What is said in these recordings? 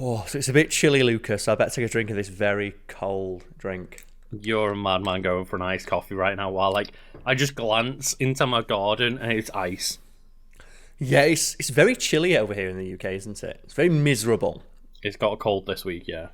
Oh, so it's a bit chilly, Lucas. I better take a drink of this very cold drink. You're a madman going for an iced coffee right now while, I just glance into my garden and it's ice. Yeah, it's very chilly over here in the UK, isn't it? It's very miserable. It's got a cold this week, yeah.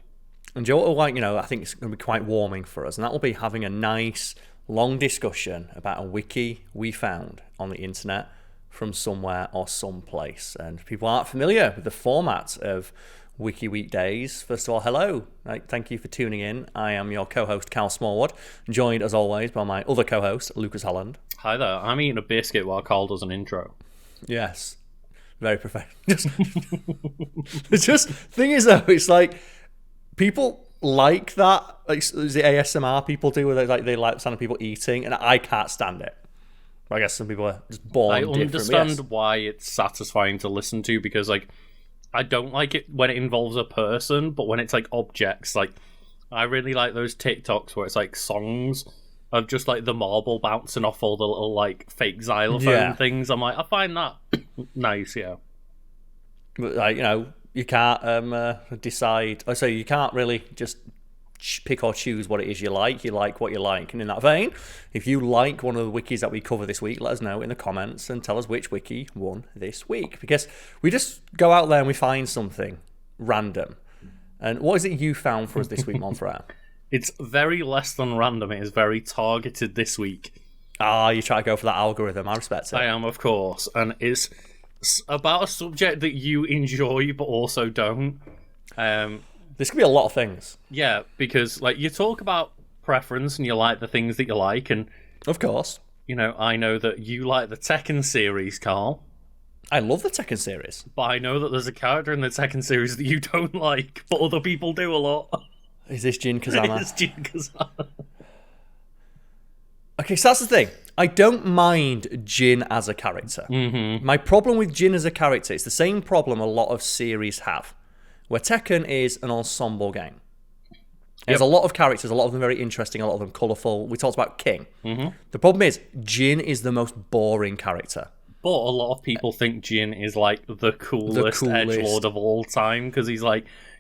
And do you know what, I think it's going to be quite warming for us, and that will be having a nice, long discussion about a wiki we found on the internet from somewhere or someplace. And people aren't familiar with the format of Wiki Weekdays. First of all, hello. Thank you for tuning in. I am your co-host, Karl Smallwood, joined as always by my other co-host, Lucas Holland. Hi there. I'm eating a biscuit while Karl does an intro. Yes. Very professional. It's just, thing is though, it's like, people like that, like the ASMR people do, where they like the sound of people eating, and I can't stand it. I guess some people are just born different. I understand why it's satisfying to listen to, because I don't like it when it involves a person, but when it's objects, I really like those TikToks where it's songs of just the marble bouncing off all the little fake xylophone things. I'm I find that nice, yeah. But you can't decide. I say you can't really just pick or choose what it is you like. You like what you like. And in that vein, if you like one of the wikis that we cover this week, let us know in the comments and tell us which wiki won this week. Because we just go out there and we find something random. And what is it you found for us this week, Montfrere? It's very less than random. It is very targeted this week. You try to go for that algorithm. I respect it. I am, of course. And it's about a subject that you enjoy but also don't. This could be a lot of things. Yeah, because you talk about preference and you like the things that you like, and of course, I know that you like the Tekken series, Karl. I love the Tekken series, but I know that there's a character in the Tekken series that you don't like, but other people do a lot. Is this Jin Kazama? It is Jin Kazama. Okay, so that's the thing. I don't mind Jin as a character. Mm-hmm. My problem with Jin as a character is the same problem a lot of series have, where Tekken is an ensemble game. There's a lot of characters, a lot of them very interesting, a lot of them colourful. We talked about King. Mm-hmm. The problem is, Jin is the most boring character. But a lot of people think Jin is the coolest edgelord of all time, because he's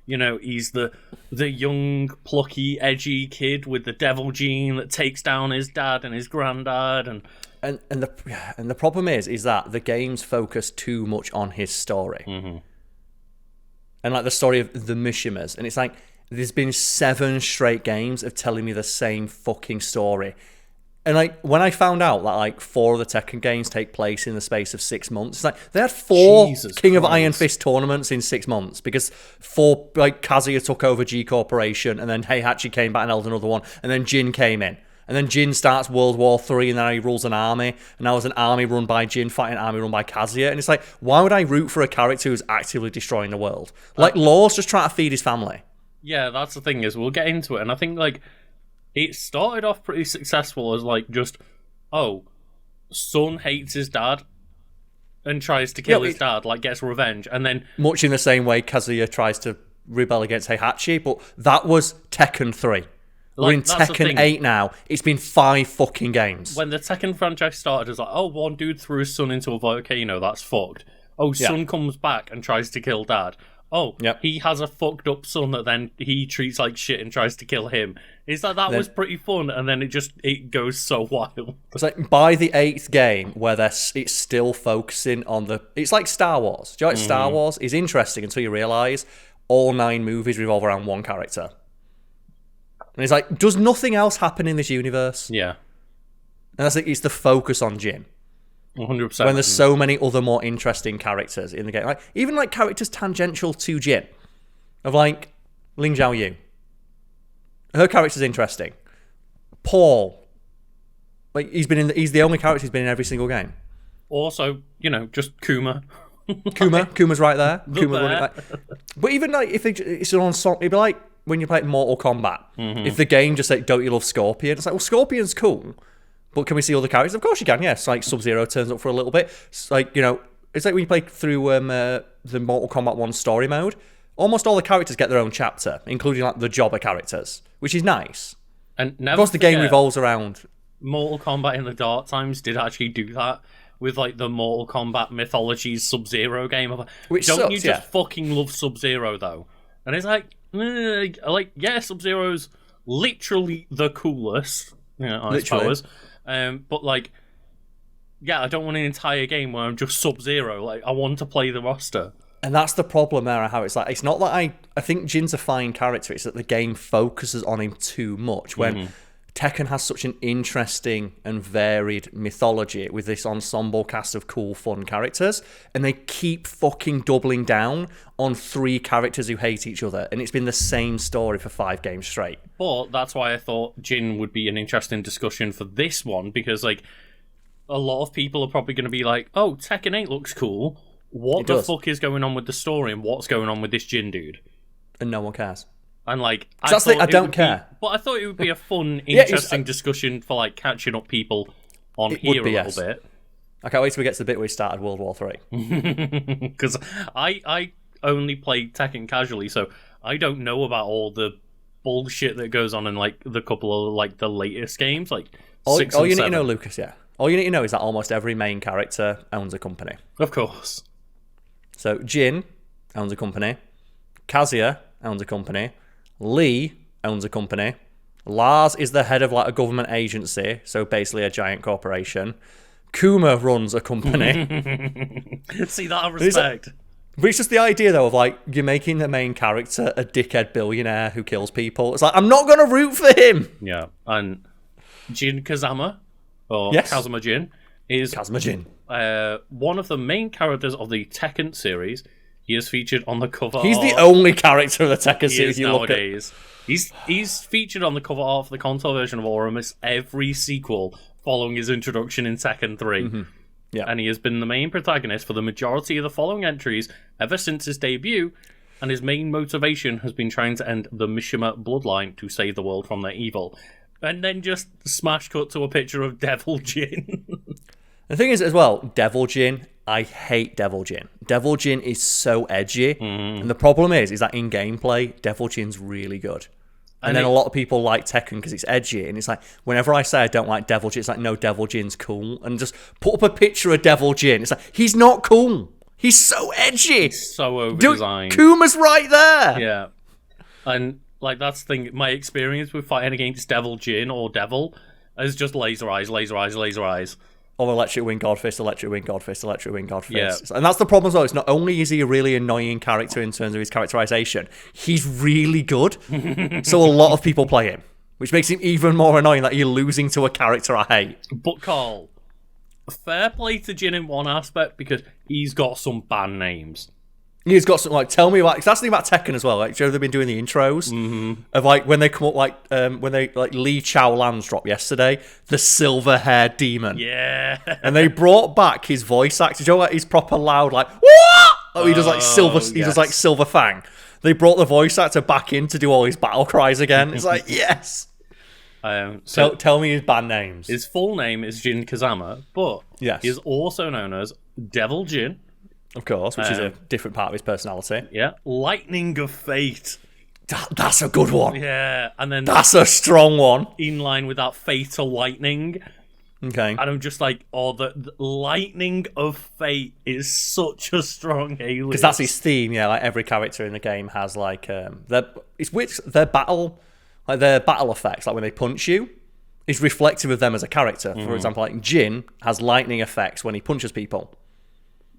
he's the young, plucky, edgy kid with the devil gene that takes down his dad and his granddad, and the problem is that the games focus too much on his story. Mm-hmm. And the story of the Mishimas. And it's there's been 7 straight games of telling me the same fucking story. And when I found out that 4 of the Tekken games take place in the space of 6 months, it's they had 4 King of Iron Fist tournaments in 6 months, because 4 Kazuya took over G Corporation, and then Heihachi came back and held another one, and then Jin came in. And then Jin starts World War III, and then he rules an army. And now there's an army run by Jin fighting an army run by Kazuya. And it's why would I root for a character who's actively destroying the world? Law's just trying to feed his family. Yeah, that's the thing, is we'll get into it. And I think, it started off pretty successful as, son hates his dad and tries to kill his dad, gets revenge. And then... Much in the same way Kazuya tries to rebel against Heihachi, but that was Tekken 3. We're in Tekken 8 now. It's been 5 fucking games. When the Tekken franchise started, it was one dude threw his son into a volcano, that's fucked. Son comes back and tries to kill dad. He has a fucked up son that then he treats like shit and tries to kill him. That was pretty fun, and then it goes so wild. It's by the 8th game where it's still focusing on the... It's like Star Wars. Do you know Star Wars is interesting until you realise all 9 movies revolve around one character. And it's does nothing else happen in this universe? Yeah. And that's it's the focus on Jin. 100%. When there's so many other more interesting characters in the game. Even characters tangential to Jin. Of Ling Xiaoyu. Her character's interesting. Paul. He's the only character who's been in every single game. Also, just Kuma. Kuma's right there. Kuma running back. But even if it's an ensemble, it'd be when you play Mortal Kombat. Mm-hmm. If the game just don't you love Scorpion? It's Scorpion's cool. But can we see other characters? Of course you can, yes. Sub-Zero turns up for a little bit. It's it's when you play through the Mortal Kombat 1 story mode, almost all the characters get their own chapter, including the jobber characters, which is nice. And of course the game revolves around... Mortal Kombat in the Dark Times did actually do that with the Mortal Kombat Mythologies Sub-Zero game. Which don't sucks, you just fucking love Sub-Zero though? And it's like, yeah, Sub-Zero's literally the coolest, I Literally. suppose. But like, yeah, I don't want an entire game where I'm just Sub-Zero. Like, I want to play the roster. And that's the problem there, how it's like, it's not that I think Jin's a fine character, it's that the game focuses on him too much. When Tekken has such an interesting and varied mythology with this ensemble cast of cool, fun characters, and they keep fucking doubling down on 3 characters who hate each other, and it's been the same story for 5 games straight. But that's why I thought Jin would be an interesting discussion for this one, because, like, a lot of people are probably going to be like, oh, Tekken 8 looks cool. What the fuck is going on with the story, and what's going on with this Jin dude? And no one cares. And like, I don't care. But I thought it would be a fun, interesting discussion for like catching up people on here a little bit. I can't wait till we get to the bit where we started World War 3. Because I only played Tekken casually, so I don't know about all the bullshit that goes on in like the couple of like the latest games, like all 6 you and need 7. to know, Lucas. Yeah, all you need to know is that almost every main character owns a company. Of course. So Jin owns a company, Kazuya owns a company, Lee owns a company, Lars is the head of like a government agency, so basically a giant corporation. Kuma runs a company. See that I respect. But it's just the idea though of like you're making the main character a dickhead billionaire who kills people. It's like I'm not gonna root for him. Yeah, and Jin Kazama, or Kazuma Jin, is Kazuma Jin. One of the main characters of the Tekken series. He is featured on the cover. He's the only character of the Tekken series you nowadays. He's featured on the cover art for the console version of almost every sequel following his introduction in Tekken 3. Mm-hmm. Yeah. And he has been the main protagonist for the majority of the following entries ever since his debut, and his main motivation has been trying to end the Mishima bloodline to save the world from their evil. And then just smash cut to a picture of Devil Jin. The thing is, as well, Devil Jin, I hate Devil Jin. Devil Jin is so edgy, and the problem is that in gameplay, Devil Jin's really good. And then a lot of people like Tekken because it's edgy, and it's like, whenever I say I don't like Devil Jin, it's like, no, Devil Jin's cool. And just put up a picture of Devil Jin. It's like, he's not cool. He's so edgy. He's so over-designed. Kuma's right there. Yeah. And, like, that's the thing, my experience with fighting against Devil Jin or Devil is just laser eyes, laser eyes, laser eyes. Or electric wing god fist, electric wing god fist, electric wing god fist. Yeah. And that's the problem as well. It's not only is he a really annoying character in terms of his characterization, he's really good. So a lot of people play him, which makes him even more annoying that you're losing to a character I hate. But Karl, fair play to Jin in one aspect because he's got some band names. He's got some, like, tell me about, 'cause that's the thing about Tekken as well. Like, Joe, they've been doing the intros of, like, when they come up, like, when they, like, Lee Chao Lan's dropped yesterday, the silver haired demon. Yeah. And they brought back his voice actor. Joe, like, he's proper loud, like, what? Oh, he does, like, he does, like, Silver Fang. They brought the voice actor back in to do all his battle cries again. It's like, yes. So tell me his band names. His full name is Jin Kazama, but he's also known as Devil Jin. Of course, which is a different part of his personality. Yeah. Lightning of Fate. That's a good one. Yeah. And then that's a strong one. In line with that fatal lightning. Okay. And I'm just like, oh, the Lightning of Fate is such a strong alias. Because that's his theme, yeah. Like every character in the game has like their battle effects, like when they punch you, is reflective of them as a character. For example, like Jin has lightning effects when he punches people.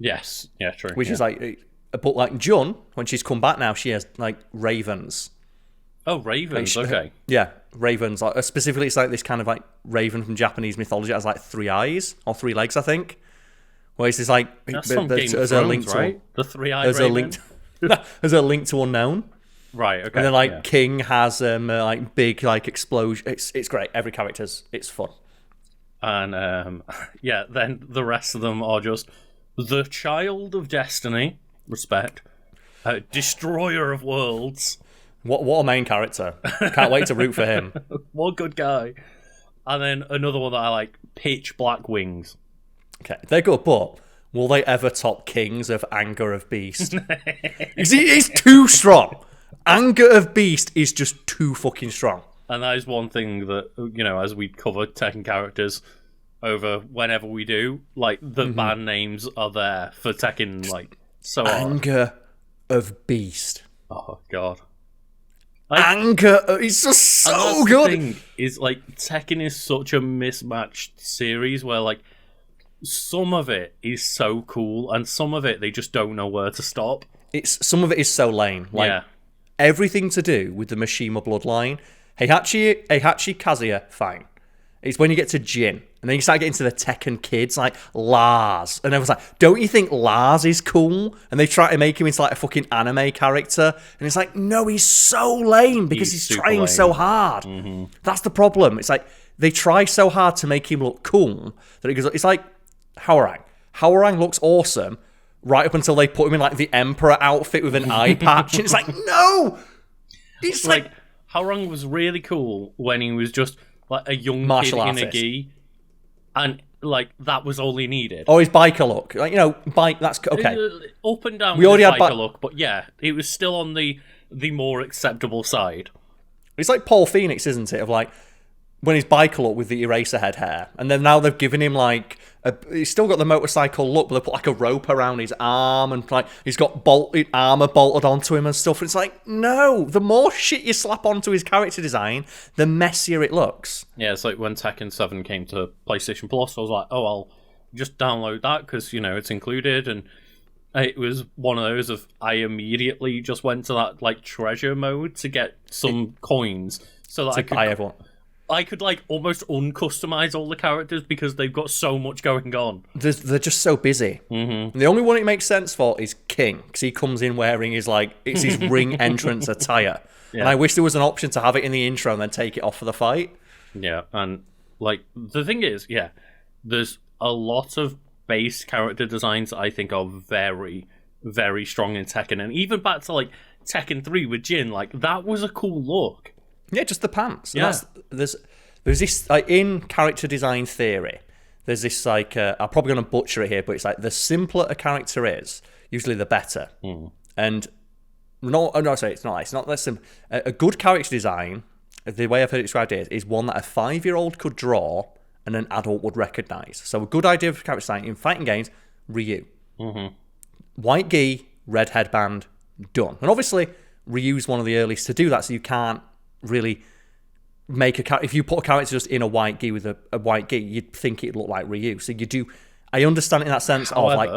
Yes, yeah, true. Which is like, but like Jun, when she's come back now, she has like ravens. Oh, ravens, like okay. Yeah, ravens. Like, specifically, it's like this kind of like raven from Japanese mythology. It has like 3 eyes or 3 legs, I think. Where it's like that's from Game of Thrones, right? The 3-eyed raven. There's a link to Unknown. Right. Okay. And then like King has like big like explosion. It's great. Every character's it's fun. And then the rest of them are just the Child of Destiny, respect, Destroyer of Worlds. What a main character. Can't wait to root for him. What a good guy. And then another one that I like, Pitch Black Wings. Okay, they're good, but will they ever top Kings of Anger of Beast? He's too strong. Anger of Beast is just too fucking strong. And that is one thing that, you know, as we cover Tekken characters over whenever we do, like, the band names are there for Tekken, like, so Anger of Beast. Oh, God. anger. It's just so good. The thing is, like, Tekken is such a mismatched series where, like, some of it is so cool and some of it they just don't know where to stop. Some of it is so lame. Like, everything to do with the Mishima bloodline. Heihachi Kazuya, fine. It's when you get to Jin, and then you start getting to the Tekken kids, like Lars. And everyone's like, don't you think Lars is cool? And they try to make him into like a fucking anime character. And it's like, no, he's so lame because he's trying so hard. Mm-hmm. That's the problem. It's like, they try so hard to make him look cool that it's like Hwoarang. Hwoarang looks awesome right up until they put him in like the Emperor outfit with an eye patch. And it's like, no! It's like Hwoarang was really cool when he was just like a young martial kid artist in a gi, and like that was all he needed. Oh, his biker look, like, you know, bike. That's okay. Up and down. We already had biker look, but yeah, it was still on the more acceptable side. It's like Paul Phoenix, isn't it? Of like when his biker look with the Eraserhead hair, and then now they've given him like he's still got the motorcycle look, but they put like a rope around his arm, and like he's got armor bolted onto him and stuff. And it's like, no, the more shit you slap onto his character design, the messier it looks. Yeah, it's like when Tekken 7 came to PlayStation Plus, I was like, oh, I'll just download that because, you know, it's included. And it was one of those of I immediately just went to that like treasure mode to get some coins so that I could buy everyone. I could like almost uncustomize all the characters because they've got so much going on. They're just so busy. Mm-hmm. And the only one it makes sense for is King, because he comes in wearing his like it's his ring entrance attire. Yeah. And I wish there was an option to have it in the intro and then take it off for the fight. Yeah, and like the thing is, yeah, there's a lot of base character designs that I think are very, very strong in Tekken, and even back to like Tekken 3 with Jin, like that was a cool look. Yeah, just the pants. Yeah. There's this like in character design theory. There's this like I'm probably going to butcher it here, but it's like the simpler a character is, usually the better. And sorry, it's not. It's not that simple. A good character design, the way I've heard it described is one that a 5-year-old could draw and an adult would recognize. So a good idea for character design in fighting games: Ryu, white gi, red headband, done. And obviously, Ryu's one of the earliest to do that, so you can't really make if you put a character just in a white gi with a white gi, you'd think it'd look like Ryu. So you do. I understand it in that sense. However, of like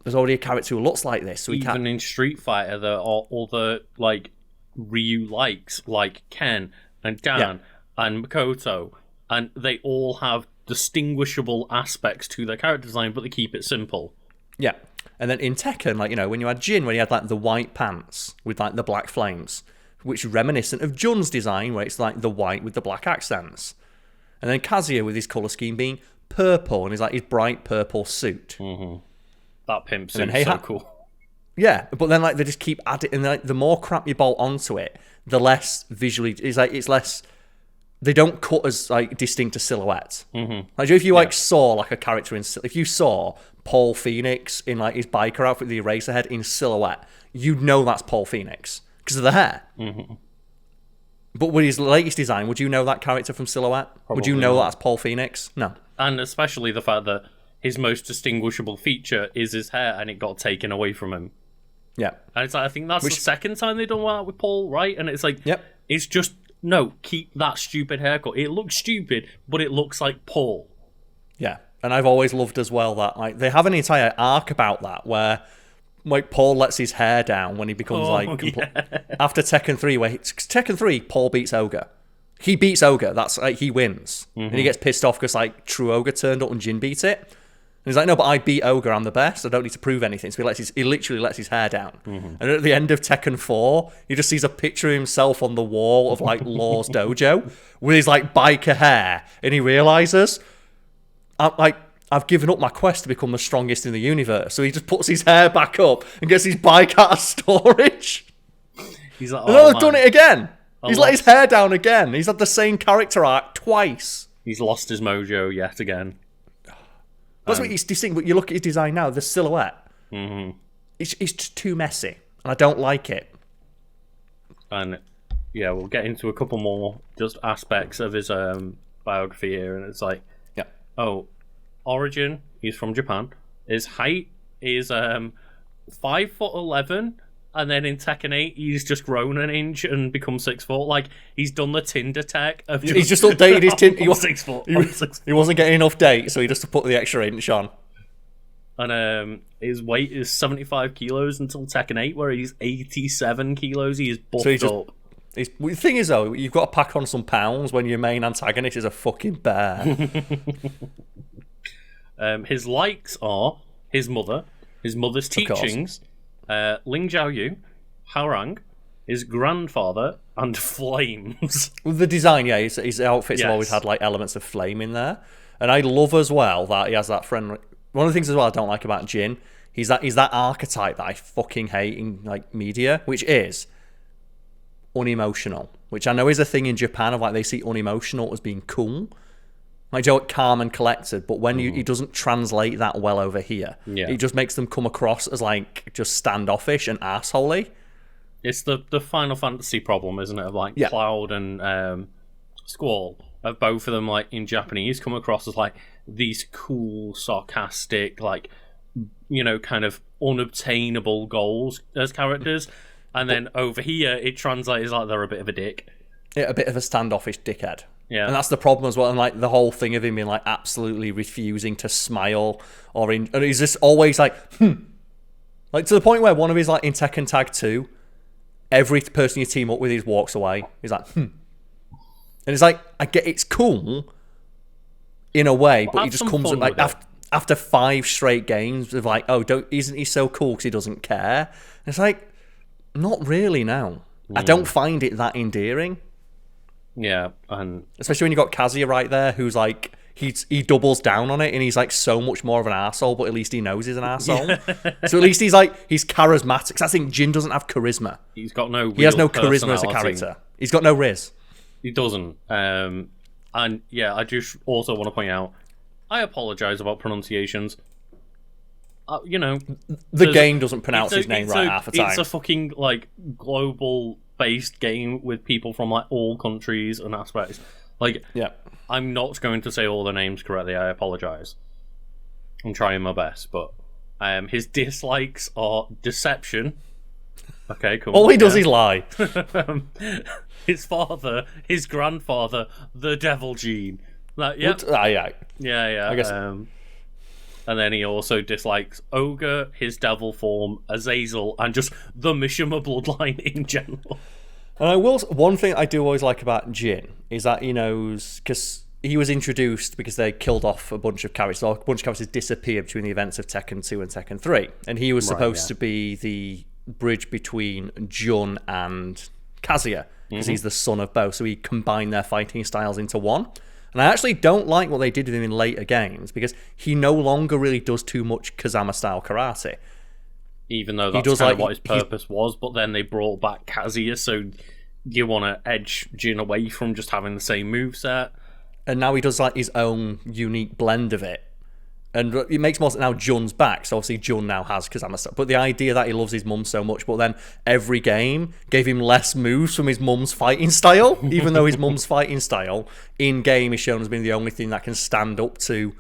there's already a character who looks like this, so we can't. Even in Street Fighter, there are other like Ryu likes, like Ken and Dan and Makoto, and they all have distinguishable aspects to their character design, but they keep it simple. Yeah, and then in Tekken, like, you know, when you had Jin, when he had like the white pants with like the black flames, which is reminiscent of Jun's design, where it's like the white with the black accents. And then Kazuya with his colour scheme being purple, and he's like his bright purple suit. That pimp suit is so cool. Yeah, but then like they just keep adding, and like the more crap you bolt onto it, the less visually it's less. They don't cut as like distinct a silhouette. Like if you like saw like a character if you saw Paul Phoenix in like his biker outfit, the Eraserhead in silhouette, you'd know that's Paul Phoenix. Because of the hair. But with his latest design, would you know that character from silhouette? Probably would you know not. that's Paul Phoenix? No. And especially the fact that his most distinguishable feature is his hair, and it got taken away from him. Yeah. And it's like, I think that's the second time they've done that with Paul, right? And it's like, it's just, no, keep that stupid haircut. It looks stupid, but it looks like Paul. Yeah. And I've always loved as well that like they have an entire arc about that where like Paul lets his hair down when he becomes after Tekken 3, where Tekken 3, Paul beats Ogre. He beats Ogre. That's like he wins, and he gets pissed off because like true Ogre turned up and Jin beat it. And he's like, no, but I beat Ogre. I'm the best. I don't need to prove anything. So he literally lets his hair down. And at the end of Tekken 4, he just sees a picture of himself on the wall of like Law's dojo with his like biker hair, and he realizes, I've given up my quest to become the strongest in the universe. So he just puts his hair back up and gets his bike out of storage. He's like, and then they've done it again. He's let his hair down again. He's had the same character arc twice. He's lost his mojo yet again. That's what he's distinct. But you look at his design now, the silhouette. It's just too messy. And I don't like it. And yeah, we'll get into a couple more just aspects of his biography here. And it's like, origin, he's from Japan. His height is 5'11", And then in Tekken 8, he's just grown an inch and become 6'4". Like, he's done the Tinder tech of He's just updated his Tinder. He was 6'4". He wasn't getting enough dates, so he just put the extra inch on. And his weight is 75 kilos until Tekken 8, where he's 87 kilos. He is buffed up. The thing is, though, you've got to pack on some pounds when your main antagonist is a fucking bear. His likes are his mother, his mother's teachings, Ling Xiaoyu, Harang, his grandfather, and flames. With the design, yeah, his outfits have always had like elements of flame in there, and I love as well that he has that friend. One of the things as well I don't like about Jin, he's that archetype that I fucking hate in like media, which is unemotional, which I know is a thing in Japan of like they see unemotional as being cool. Like Joe, calm and collected, but when he doesn't translate that well over here, it just makes them come across as like just standoffish and assholey. It's the Final Fantasy problem, isn't it? Of like Cloud and Squall, of both of them, like in Japanese, come across as like these cool, sarcastic, like, you know, kind of unobtainable goals as characters, and then over here it translates like they're a bit of a dick. Yeah, a bit of a standoffish dickhead. Yeah. And that's the problem as well. And like the whole thing of him being like absolutely refusing to smile and he's just always like, Like to the point where one of his like in Tekken Tag 2, every person you team up with he walks away. He's like, And it's like, I get it's cool in a way, but he just comes up like after 5 straight games of like, isn't he so cool because he doesn't care? And it's like, not really now. I don't find it that endearing. Yeah, and especially when you got Kazuya right there, who's like he doubles down on it, and he's like so much more of an arsehole, but at least he knows he's an arsehole. So at least he's charismatic. 'Cause I think Jin doesn't have charisma. He has no charisma as a character. He's got no riz. He doesn't. And yeah, I just also want to point out, I apologize about pronunciations. You know, the game doesn't pronounce his name right half the time. It's a fucking like global based game with people from like all countries and aspects. Like, I'm not going to say all the names correctly. I apologize. I'm trying my best, but his dislikes are deception. Okay, cool. All he does is lie. His father, his grandfather, the devil gene. Like, yeah. I guess. And then he also dislikes Ogre, his devil form, Azazel, and just the Mishima bloodline in general. And one thing I do always like about Jin is that he knows, because he was introduced because they killed off a bunch of characters. A bunch of characters disappeared between the events of Tekken 2 and Tekken 3. And he was supposed to be the bridge between Jun and Kazuya, because he's the son of both. So he combined their fighting styles into one. And I actually don't like what they did with him in later games, because he no longer really does too much Kazama-style karate. Even though that's kind of what his purpose was, but then they brought back Kazuya, so you want to edge Jin away from just having the same moveset. And now he does like his own unique blend of it. And it makes more sense now Jun's back, so obviously Jun now has Kazama-style. But the idea that he loves his mum so much, but then every game gave him less moves from his mum's fighting style, even though his mum's fighting style in-game is shown as being the only thing that can stand up to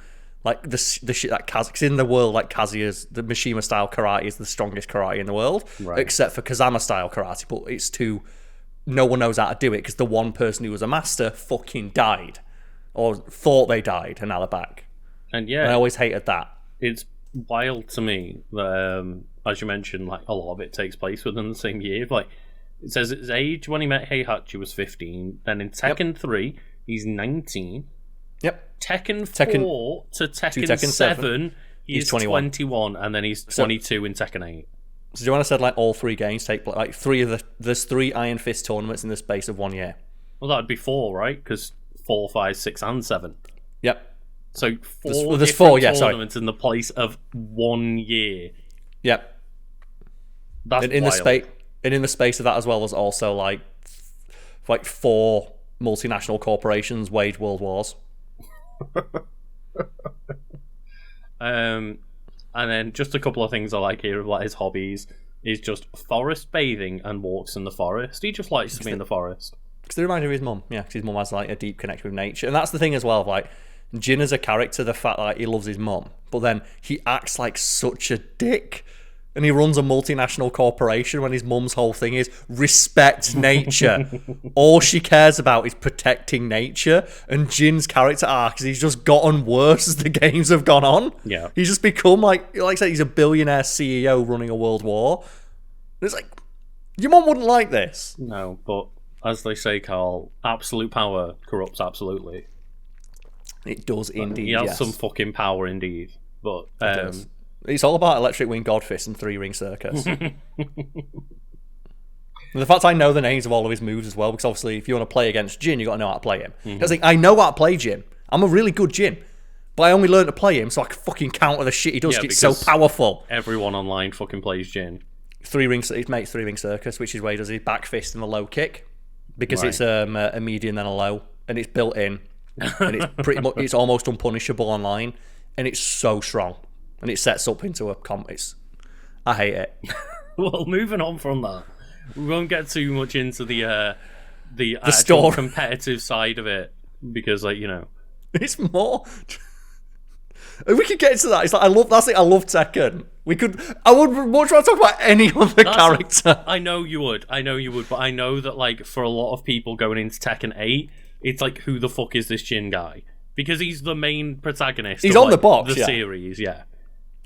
like the shit that Kazuya's in the world. Like Kazuya's, the Mishima style karate is the strongest karate in the world, except for Kazama style karate. But it's no one knows how to do it because the one person who was a master fucking died, or thought they died, and now they're back. And yeah, I always hated that. It's wild to me that, as you mentioned, like a lot of it takes place within the same year. Like it says his age when he met Heihachi was 15. Then in Tekken 3, he's 19. Yep. Tekken 4 to Tekken 7, he's 21, and then he's 22 in Tekken 8. So do you want to say like all 3 games take place? Like there's 3 Iron Fist tournaments in the space of 1 year. Well, that'd be 4, right? Because 4, 5, 6, and 7. Yep. So there's 4 tournaments in the place of 1 year. Yep. That's in the space, and in the space of that as well, there's also like 4 multinational corporations wage world wars. And then just a couple of things I like here of like his hobbies is just forest bathing and walks in the forest. He just likes to be in the forest. Because they remind him of his mum, because his mum has like a deep connection with nature, and that's the thing as well. Of, like Jin as a character, the fact that he loves his mum, but then he acts like such a dick And he runs a multinational corporation when his mum's whole thing is respect nature. All she cares about is protecting nature. And Jin's character arc is he's just gotten worse as the games have gone on. Yeah. He's just become like I said, he's a billionaire CEO running a world war. And it's like, your mum wouldn't like this. No, but as they say, Karl, absolute power corrupts absolutely. It does indeed, He has yes. some fucking power indeed. But It's all about Electric Wing Godfist and Three Ring Circus. And the fact I know the names of all of his moves as well, because obviously if you want to play against Jin, you got to know how to play him. I think I know how to play Jin. I'm a really good Jin. But I only learned to play him so I can fucking counter the shit he does. Yeah, It's so powerful. everyone online fucking plays Jin. Three Ring Circus, which is where he does his back fist and the low kick. Because Right. it's a medium then a low. And it's built in. And it's pretty much, it's almost unpunishable online. And it's so strong. And it sets up into a I hate it. Well, moving on from that, we won't get too much into the actual story. competitive side of it because, like, you know, It's more. We could get into that. It's like I love Tekken. I would much rather talk about any other character. I know you would, but I know that, like, for a lot of people going into Tekken 8, it's like, who the fuck is this Jin guy? Because he's the main protagonist. He's of, on the like, box, the yeah. series, yeah.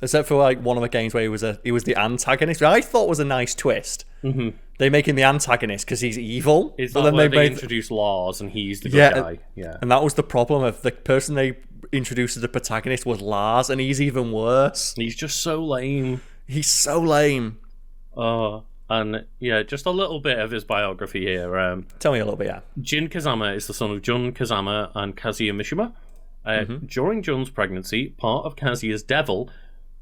Except for like one of the games where he was the antagonist, which I thought was a nice twist. Mm-hmm. They make him the antagonist because he's evil. Is but that then where they made introduce Lars and he's the good guy? Yeah. And that was the problem of the person they introduced as the protagonist was Lars, and he's even worse. He's just so lame. He's so lame. And yeah, just a little bit of his biography here. Tell me a little bit, yeah. Jin Kazama is the son of Jun Kazama and Kazuya Mishima. During Jun's pregnancy, part of Kazuya's devil,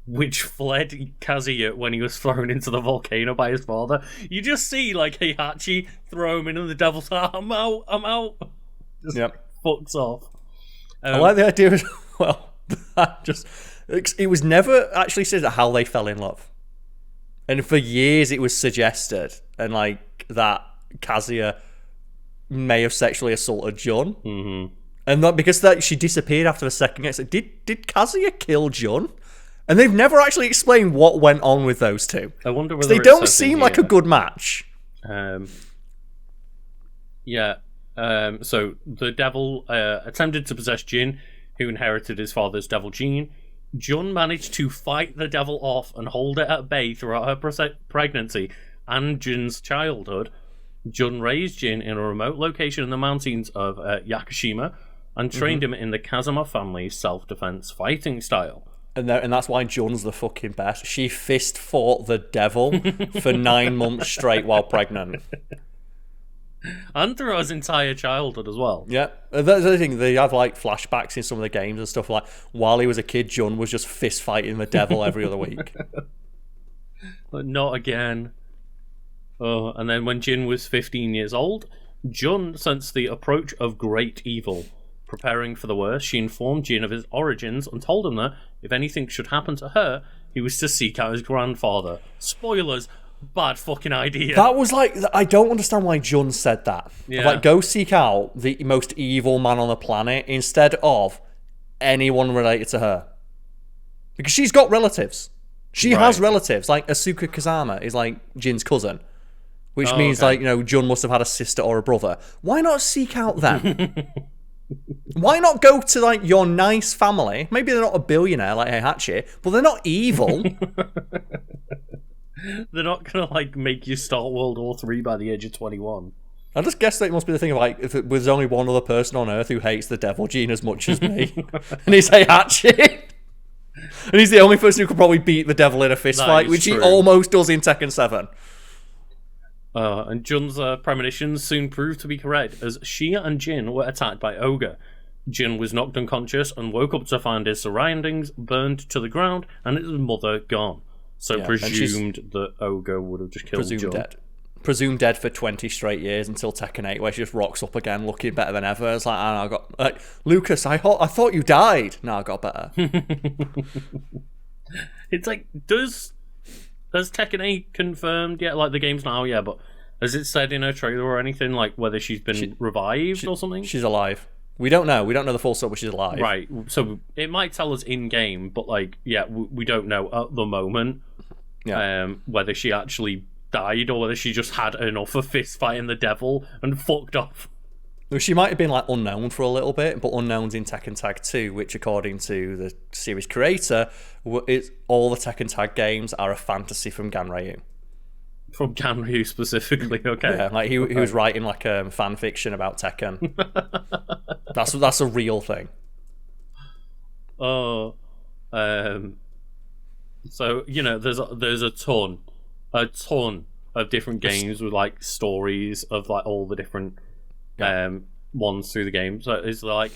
which fled Kazuya when he was thrown into the volcano by his father. You just see, like, Heihachi throw him into the devil's heart. I'm out. Just fucks off. I like the idea as well. It was never actually said how they fell in love. And for years it was suggested, and like that Kazuya may have sexually assaulted Jun. Mm-hmm. And that because she disappeared after the second game. So did Kazuya kill Jun? And they've never actually explained what went on with those two. I wonder whether they don't seem like a good match. So the devil attempted to possess Jin, who inherited his father's devil gene. Jun managed to fight the devil off and hold it at bay throughout her pregnancy and Jin's childhood. Jun raised Jin in a remote location in the mountains of Yakushima and trained him in the Kazama family's self-defense fighting style. And that's why Jun's the fucking best. She fist fought the devil for 9 months straight while pregnant. And throughout his entire childhood as well. Yeah. That's the thing. They have like flashbacks in some of the games and stuff like while he was a kid, Jun was just fist fighting the devil every other week. But not again. Oh, and then when Jin was 15 years old, Jun sensed the approach of great evil. Preparing for the worst, she informed Jin of his origins and told him that if anything should happen to her, he was to seek out his grandfather. Spoilers, bad fucking idea. That was like, I don't understand why Jun said that. Yeah. Like, go seek out the most evil man on the planet instead of anyone related to her. Because she's got relatives. She has relatives. Like, Asuka Kazama is like Jin's cousin. Which means, like, you know, Jun must have had a sister or a brother. Why not seek out them? Why not go to, like, your nice family? Maybe they're not a billionaire like Heihachi, but they're not evil. They're not gonna, like, make you start World War III by the age of 21. I just guess that it must be the thing of, like, if there's only one other person on Earth who hates the devil gene as much as me. And he's Heihachi. And he's the only person who could probably beat the devil in a fist fight, which true. he almost does in Tekken 7. And Jun's premonitions soon proved to be correct, as she and Jin were attacked by Ogre. Jin was knocked unconscious and woke up to find his surroundings burned to the ground and his mother gone. So presumed that Ogre would have just killed Jun. Presumed dead for 20 straight years until Tekken 8, where she just rocks up again looking better than ever. It's like, I got like, Lucas, I thought you died. No, I got better. It's like, has Tekken 8 confirmed yet? Like, the game's now, yeah, but has it said in her trailer or anything, like, whether she's been revived or something? She's alive. We don't know. We don't know the full story, but she's alive. Right. So it might tell us in-game, but, like, yeah, we don't know at the moment. whether she actually died or whether she just had enough of fist fighting the devil and fucked off. Well, she might have been like unknown for a little bit, but unknown's in Tekken Tag 2, which according to the series creator, all the Tekken Tag games are a fantasy from Ganryu. From Ganryu specifically, okay. Yeah, like he was writing like fan fiction about Tekken. That's a real thing. Oh, so there's a ton of different games with like stories of like all the different ones through the game. So is there like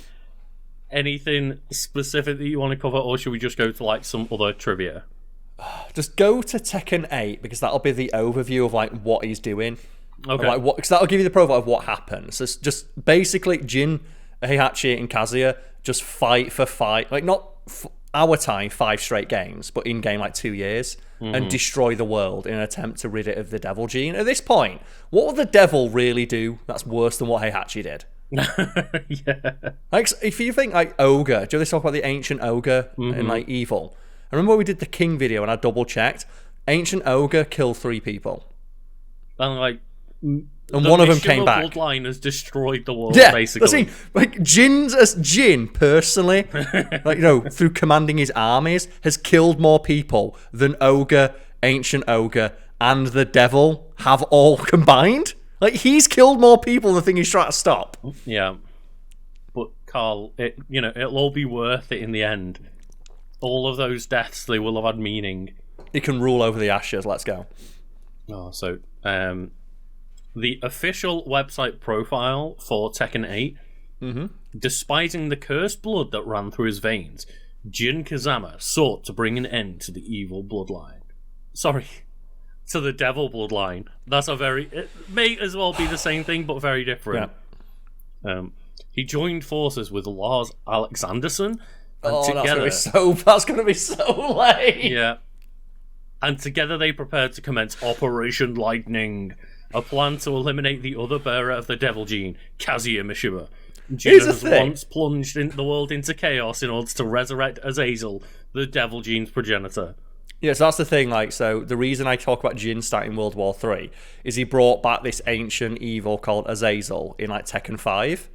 anything specific that you want to cover, or should we just go to like some other trivia? Just go to Tekken 8 because that'll be the overview of like what he's doing. Okay. Like because that'll give you the profile of what happens. So it's just basically Jin, Heihachi, and Kazuya just fight for fight, like not our time 5 straight games, but in game like 2 years, and destroy the world in an attempt to rid it of the devil gene. At this point, what would the devil really do that's worse than what Heihachi did? Yeah. Like if you think like ogre, do you ever talk about the ancient ogre and like evil? I remember when we did the King video and I double checked. Ancient ogre killed 3 people, and like. And one of them came back. Bloodline has destroyed the world, yeah, basically. Like Jin personally, like through commanding his armies, has killed more people than Ogre, Ancient Ogre, and the Devil have all combined. Like he's killed more people than the thing he's trying to stop. Yeah, but Karl, it'll all be worth it in the end. All of those deaths, they will have had meaning. He can rule over the ashes. Let's go. Oh, so the official website profile for Tekken 8, despising the cursed blood that ran through his veins, Jin Kazama sought to bring an end to the evil bloodline. Sorry, to the devil bloodline. It may as well be the same thing, but very different. Yeah. He joined forces with Lars Alexanderson, and together... that's gonna be so lame! Yeah. And together they prepared to commence Operation Lightning, a plan to eliminate the other bearer of the devil gene, Kazuya Mishima. Jin has once plunged the world into chaos in order to resurrect Azazel, the devil gene's progenitor. Yeah, so that's the thing. Like, so the reason I talk about Jin starting World War 3 is he brought back this ancient evil called Azazel in like Tekken 5.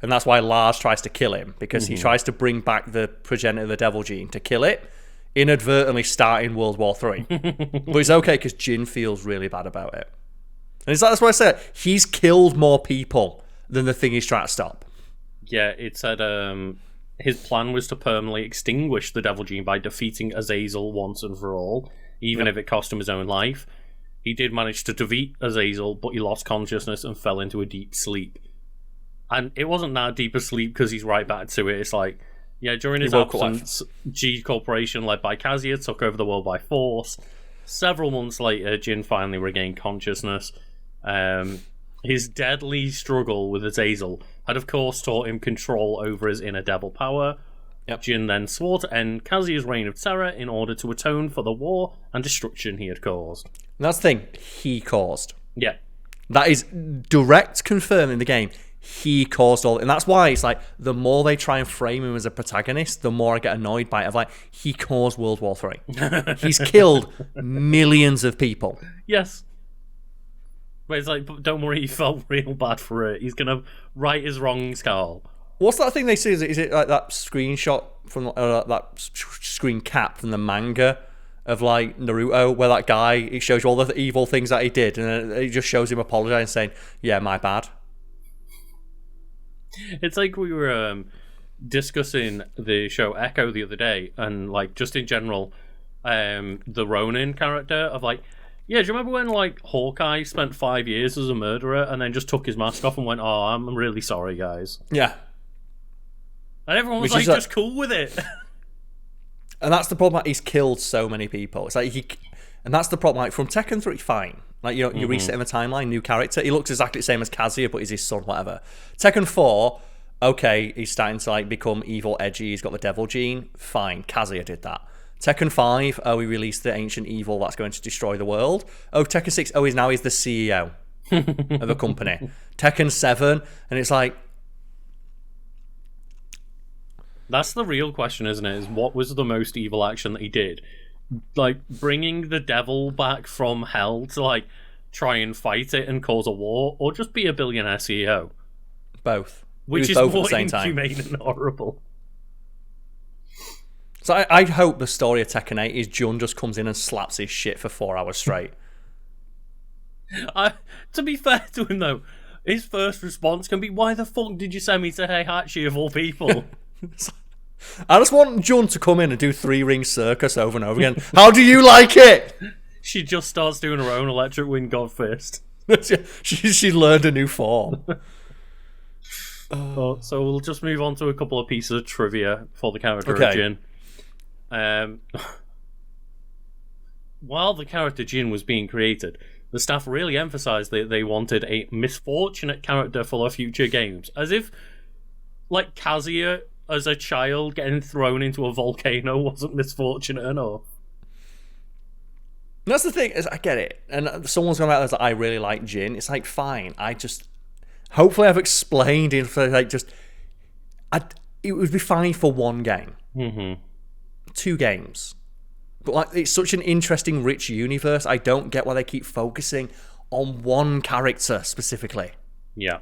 And that's why Lars tries to kill him, because he tries to bring back the progenitor of the devil gene to kill it, inadvertently starting World War 3. But it's okay because Jin feels really bad about it. And that's what I said. He's killed more people than the thing he's trying to stop. Yeah, it said his plan was to permanently extinguish the devil gene by defeating Azazel once and for all, even if it cost him his own life. He did manage to defeat Azazel, but he lost consciousness and fell into a deep sleep. And it wasn't that deep a sleep because he's right back to it. It's like, yeah, during his absence, G Corporation, led by Kazuya, took over the world by force. Several months later, Jin finally regained consciousness. His deadly struggle with Azazel had, of course, taught him control over his inner devil power. Yep. Jin then swore to end Kazuya's reign of terror in order to atone for the war and destruction he had caused. And that's the thing, he caused. Yeah. That is direct confirm in the game. He caused all, and that's why it's like the more they try and frame him as a protagonist, the more I get annoyed by it. Of like, he caused World War 3. He's killed millions of people. Yes. But it's like, don't worry, he felt real bad for it. He's gonna right his wrongs, Karl. What's that thing they see? Is it like that screenshot from that screen cap from the manga of like Naruto, where that guy, he shows you all the evil things that he did, and then it just shows him apologizing, saying, "Yeah, my bad." It's like we were discussing the show Echo the other day, and like just in general, the Ronin character of like, yeah, do you remember when like Hawkeye spent 5 years as a murderer and then just took his mask off and went, "Oh, I'm really sorry, guys." Yeah, and everyone was like just cool with it. And that's the problem. Like, he's killed so many people. It's like and that's the problem. Like from Tekken 3, fine. Like, you know, you reset him a timeline, new character. He looks exactly the same as Kazuya, but he's his son, whatever. Tekken 4, okay, he's starting to like become evil, edgy. He's got the devil gene. Fine, Kazuya did that. Tekken 5, oh, he released the ancient evil that's going to destroy the world. Oh, Tekken 6, oh, he's the CEO of a company. Tekken 7, and it's like... That's the real question, isn't it? Is what was the most evil action that he did? like bringing the devil back from hell to like try and fight it and cause a war, or just be a billionaire CEO? Both. Which is both more at the same time. inhumane and horrible. So I hope the story of Tekken 8 is Jun just comes in and slaps his shit for 4 hours straight. To be fair to him, though, his first response can be, "Why the fuck did you send me to Heihachi of all people?" I just want Jun to come in and do 3-ring circus over and over again. How do you like it? She just starts doing her own electric wind god fist. she learned a new form. So we'll just move on to a couple of pieces of trivia for the character of Jin. While the character Jin was being created, the staff really emphasised that they wanted a misfortunate character for their future games. As if, like, Kazuya as a child getting thrown into a volcano wasn't misfortunate enough. That's the thing, is I get it. And someone's going about this, like, I really like Jin. It's like, fine. Hopefully I've explained it for, like, it would be fine for one game. Mm-hmm. 2 games. But like, it's such an interesting, rich universe. I don't get why they keep focusing on one character specifically. Yeah.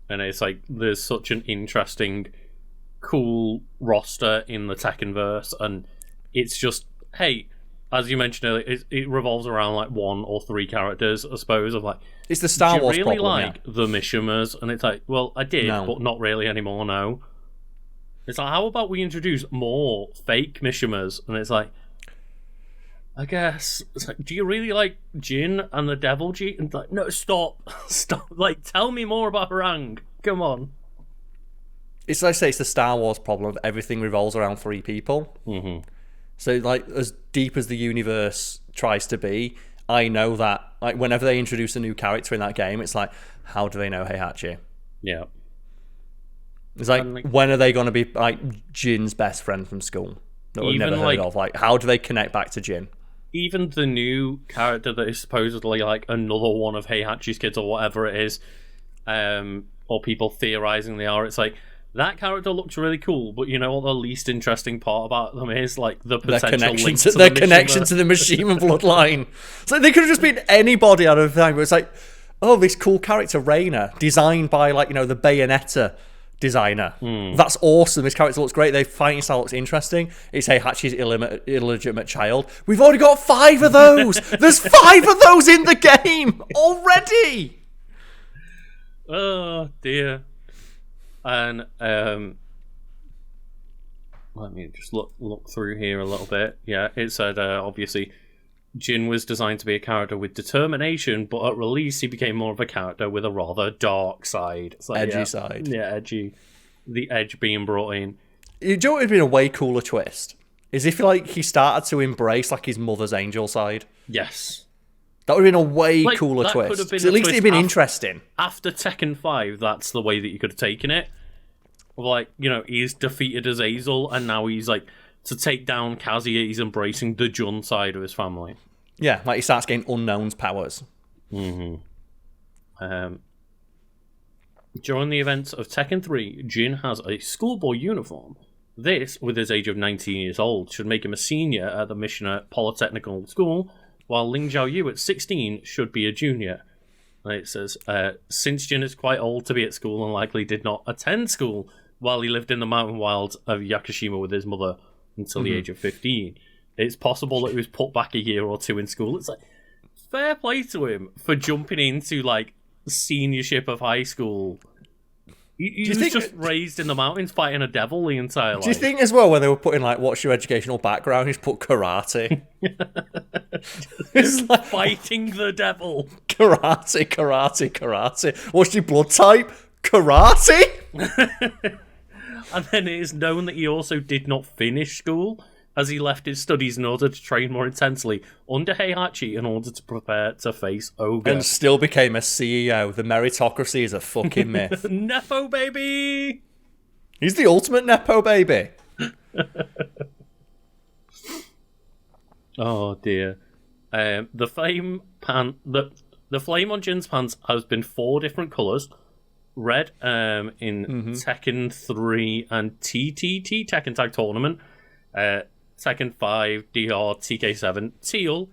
And it's like, there's such an interesting, cool roster in the Tekkenverse, and it's just, hey, as you mentioned earlier, it revolves around like 1 or 3 characters, I suppose. Of like, it's the Star Wars problem. Do you really problem, like the Mishimas? And it's like, well, I did, but not really anymore. No. It's like, how about we introduce more fake Mishimas? And it's like, I guess, it's like, do you really like Jin and the Devil G? And like, no, stop. Like, tell me more about Harang. Come on. It's like I say, it's the Star Wars problem of everything revolves around 3 people. Mm-hmm. So, like, as deep as the universe tries to be, I know that, like, whenever they introduce a new character in that game, it's like, how do they know Heihachi? Yeah. It's like, when are they going to be, like, Jin's best friend from school that we've never heard of? Like, how do they connect back to Jin? Even the new character that is supposedly, like, another one of Heihachi's kids or whatever it is, or people theorizing they are, it's like, that character looks really cool, but you know what the least interesting part about them is? Like, the potential link to their connection to the Mishima bloodline. So they could have just been anybody out of the time, but it's like, oh, this cool character, Reina, designed by, like, you know, the Bayonetta designer. That's awesome. This character looks great. Their fighting style looks interesting. It's Heihachi's illegitimate child. We've already got 5 of those. There's 5 of those in the game already. Oh dear. And let me just look through here a little bit. Yeah, it said obviously Jin was designed to be a character with determination, but at release he became more of a character with a rather dark side. It's like, edgy side. Yeah, edgy. The edge being brought in. You know what would have been a way cooler twist? Is if, like, he started to embrace, like, his mother's angel side. Yes. That would have been a way cooler twist. At least it'd been interesting. After Tekken 5, that's the way that you could have taken it. Like, you know, he's defeated Azazel, and now he's, like, to take down Kazuya, he's embracing the Jun side of his family. Yeah, like he starts getting Unknown's powers. Mm-hmm. During the events of Tekken 3, Jin has a schoolboy uniform. This, with his age of 19 years old, should make him a senior at the Mishima Polytechnical School, while Ling Jiaoyu at 16 should be a junior. And it says, since Jin is quite old to be at school and likely did not attend school while he lived in the mountain wilds of Yakushima with his mother until the age of 15, it's possible that he was put back a year or 2 in school. It's like, fair play to him for jumping into, like, seniorship of high school. He was just raised in the mountains fighting a devil the entire life. Do you think as well, when they were putting, like, what's your educational background, he's put karate? It's like fighting the devil. Karate. What's your blood type? Karate? And then it is known that he also did not finish school, as he left his studies in order to train more intensely under Heihachi in order to prepare to face Ogre. And still became a CEO. The meritocracy is a fucking myth. Nepo baby! He's the ultimate Nepo baby. Oh dear. The flame on Jin's pants has been 4 different colours. Red in Tekken 3 and TTT Tekken Tag Tournament. Tekken 5, DR, TK7, teal,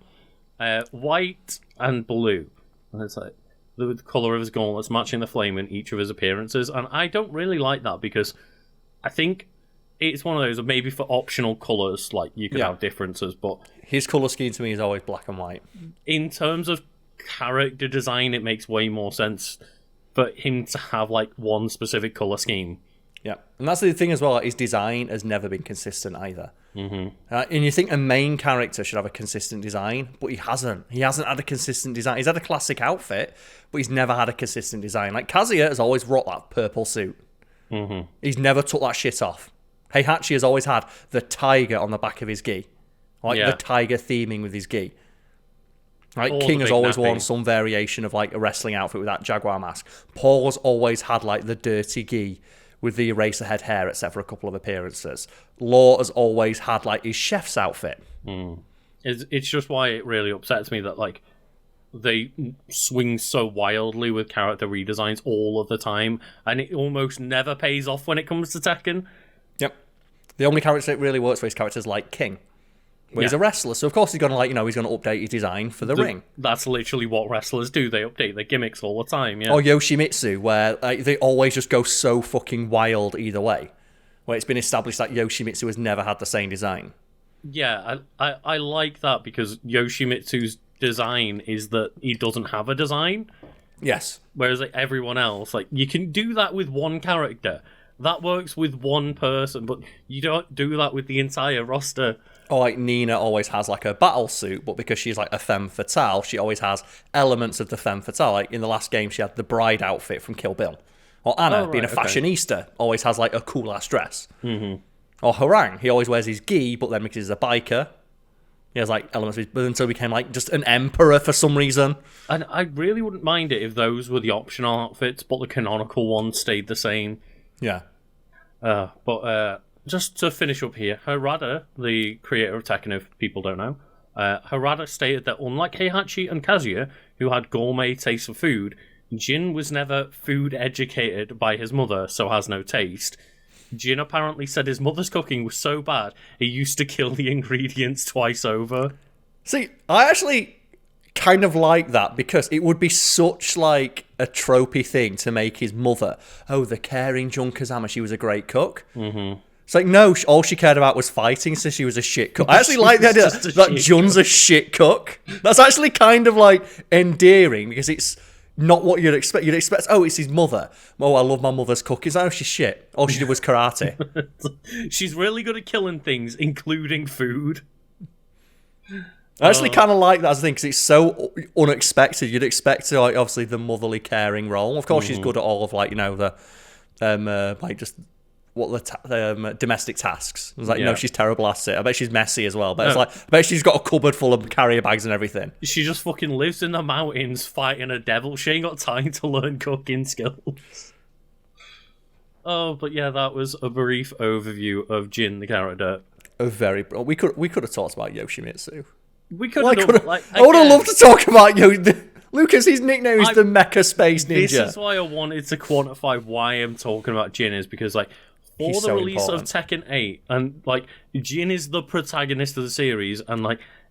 white, and blue. And it's like the colour of his gauntlets matching the flame in each of his appearances. And I don't really like that because I think it's one of those, maybe for optional colours, like you could have differences, but his colour scheme to me is always black and white. In terms of character design, it makes way more sense for him to have like one specific colour scheme. Yeah, and that's the thing as well. His design has never been consistent either. Mm-hmm. And you think a main character should have a consistent design, but he hasn't. He hasn't had a consistent design. He's had a classic outfit, but he's never had a consistent design. Like Kazuya has always rocked that purple suit. Mm-hmm. He's never took that shit off. Heihachi has always had the tiger on the back of his gi, like the tiger theming with his gi. Like King has always worn some variation of like a wrestling outfit with that jaguar mask. Paul's always had like the dirty gi with the eraser head hair, except for a couple of appearances. Law has always had like his chef's outfit. It's just why it really upsets me that like they swing so wildly with character redesigns all of the time, and it almost never pays off when it comes to Tekken. Yep. The only character that really works for his characters like King. Well, he's a wrestler, so of course he's going to he's going to update his design for the ring. That's literally what wrestlers do. They update their gimmicks all the time, yeah. Or Yoshimitsu, where they always just go so fucking wild either way. Where it's been established that Yoshimitsu has never had the same design. Yeah, I like that because Yoshimitsu's design is that he doesn't have a design. Yes. Whereas like everyone else, like you can do that with one character. That works with one person, but you don't do that with the entire roster. Or like Nina always has like a battle suit, but because she's like a femme fatale, she always has elements of the femme fatale. Like in the last game, she had the bride outfit from Kill Bill. Or Anna, being a fashionista, always has like a cool ass dress. Mm-hmm. Or Harang, he always wears his gi, but then because he's a biker, he has like elements of his, but until he became like just an emperor for some reason. And I really wouldn't mind it if those were the optional outfits, but the canonical ones stayed the same. Yeah. But just to finish up here, Harada, the creator of Tekken, if people don't know, Harada stated that unlike Heihachi and Kazuya, who had gourmet taste for food, Jin was never food educated by his mother, so has no taste. Jin apparently said his mother's cooking was so bad, he used to kill the ingredients twice over. See, I actually kind of like that because it would be such like a tropey thing to make his mother, the caring Jun Kazama, she was a great cook. Mm-hmm. It's like, no, all she cared about was fighting, so she was a shit cook. I actually like the idea that Jun's a shit cook. That's actually kind of like endearing because it's not what you'd expect. You'd expect, it's his mother. Oh, I love my mother's cooking. Oh, she's shit. All she did was karate. She's really good at killing things, including food. I actually kind of like that as a thing because it's so unexpected. You'd expect like obviously the motherly caring role. Of course, she's good at all of like the domestic tasks. It was like no, she's terrible at it. I bet she's messy as well. But it's like I bet she's got a cupboard full of carrier bags and everything. She just fucking lives in the mountains fighting a devil. She ain't got time to learn cooking skills. Oh, but yeah, that was a brief overview of Jin, the character. We could have talked about Yoshimitsu. We could have. I would have loved to talk about Lucas. His nickname is the Mecha Space Ninja. This is why I wanted to quantify why I'm talking about Jin, is because for the release of Tekken 8, and Jin is the protagonist of the series, and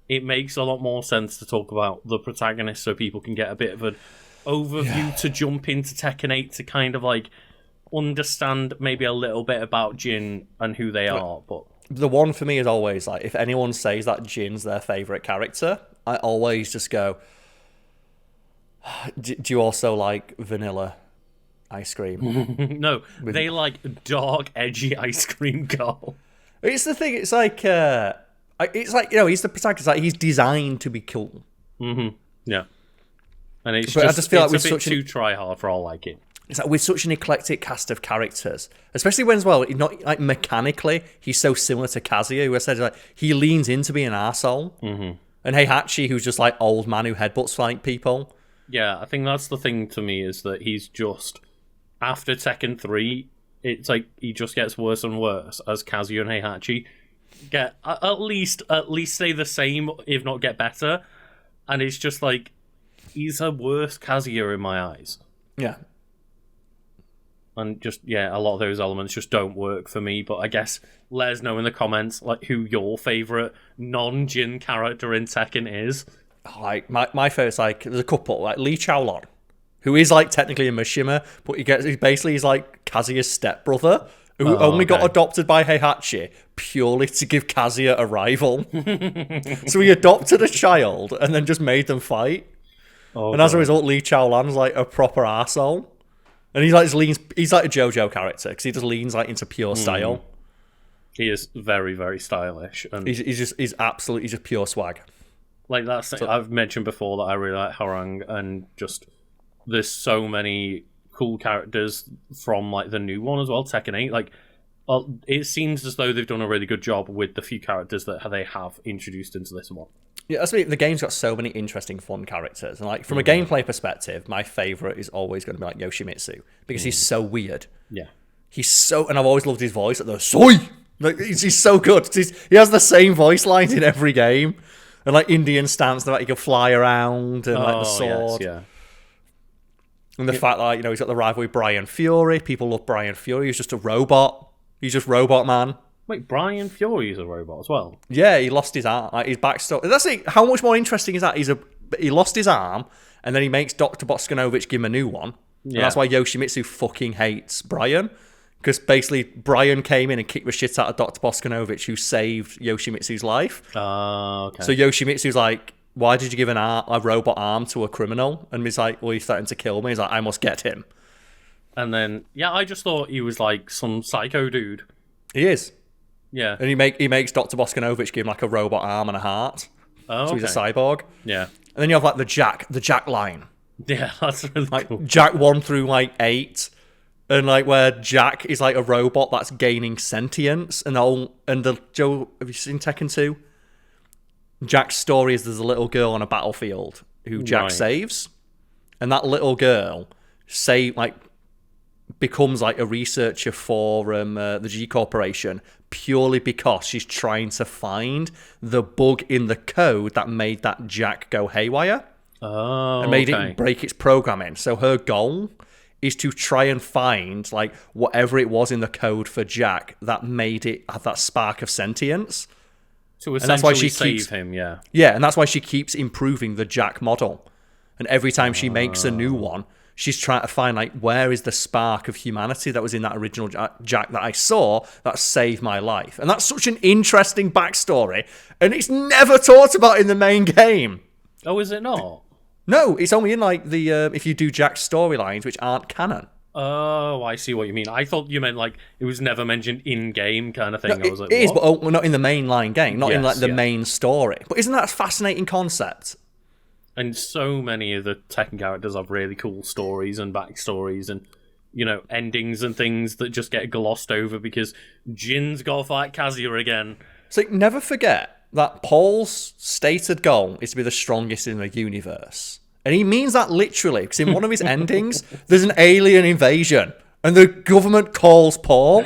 it makes a lot more sense to talk about the protagonist so people can get a bit of an overview to jump into Tekken 8 to kind of understand maybe a little bit about Jin and who they are. But the one for me is always if anyone says that Jin's their favourite character, I always just go, do you also like vanilla ice cream? No, they like dark, edgy ice cream, Karl. It's the thing. It's he's the protagonist. He's designed to be cool. Mm-hmm. Yeah, and it's I just feel like it's a bit too try hard for our liking. It's with such an eclectic cast of characters, especially when as well, not mechanically, he's so similar to Kazuya, who I said he leans into being an arsehole. Mm-hmm. And Heihachi, who's just old man who headbutts people. Yeah, I think that's the thing to me, is that he's just, after Tekken 3, it's he just gets worse and worse as Kazuya and Heihachi get at least stay the same, if not get better. And it's just he's a worse Kazuya in my eyes. Yeah. And just, a lot of those elements just don't work for me. But I guess let us know in the comments like who your favourite non-Jin character in Tekken is. Like my favourite's like there's a couple like Lee Chaolon, who is like technically a Mishima, but he's like Kazuya's stepbrother, who only got adopted by Heihachi purely to give Kazuya a rival. So he adopted a child and then just made them fight. And as a result, Lee Chaolon's like a proper arsehole. And he's like a JoJo character because he just leans like into pure style. He is very, very stylish, and he's just pure swag. Like that's I've mentioned before that I really like Harang, and just there's so many cool characters from like the new one as well, Tekken 8. Like, it seems as though they've done a really good job with the few characters that they have introduced into this one. Yeah, that's the game's got so many interesting, fun characters, and like from a gameplay perspective, my favorite is always going to be like Yoshimitsu because he's so weird. Yeah, and I've always loved his voice. Like the soy, like he's so good. He has the same voice lines in every game, and like Indian stance, the fact he can fly around and like the sword. Yes, yeah. And the fact that he's got the rivalry with Brian Fury. People love Brian Fury. He's just a robot. He's just Robot Man. Wait, Brian Fury is a robot as well? Yeah, he lost his arm. Like, his backstory. That's it. How much more interesting is that? He lost his arm, and then he makes Dr. Boskanovich give him a new one. Yeah. And that's why Yoshimitsu fucking hates Brian. Because basically, Brian came in and kicked the shit out of Dr. Boskanovich, who saved Yoshimitsu's life. Okay. So Yoshimitsu's like, why did you give a robot arm to a criminal? And he's like, well, he's threatened to kill me. He's like, I must get him. And then, I just thought he was like some psycho dude. He is. Yeah. And he makes Dr. Boskanovich give him like a robot arm and a heart. Oh, so he's a cyborg. Yeah. And then you have like the Jack line. Yeah, that's really cool. Jack 1 through like 8. And like where Jack is like a robot that's gaining sentience. Have you seen Tekken 2? Jack's story is there's a little girl on a battlefield who Jack saves. And that little girl becomes like a researcher for the G Corporation purely because she's trying to find the bug in the code that made that Jack go haywire. And made it break its programming. So her goal is to try and find like whatever it was in the code for Jack that made it have that spark of sentience. To essentially save him, yeah. Yeah, and that's why she keeps improving the Jack model. And every time she makes a new one, she's trying to find, like, where is the spark of humanity that was in that original Jack that I saw that saved my life? And that's such an interesting backstory, and it's never talked about in the main game. Oh, is it not? No, it's only in, like, the if you do Jack's storylines, which aren't canon. Oh, I see what you mean. I thought you meant, like, it was never mentioned in-game kind of thing. No, I was like, it is, but not in the mainline game, not in, like, the yeah. main story. But isn't that a fascinating concept? And so many of the Tekken characters have really cool stories and backstories and, endings and things that just get glossed over because Jin's got to fight Kazuya again. So never forget that Paul's stated goal is to be the strongest in the universe. And he means that literally, because in one of his endings, there's an alien invasion, and the government calls Paul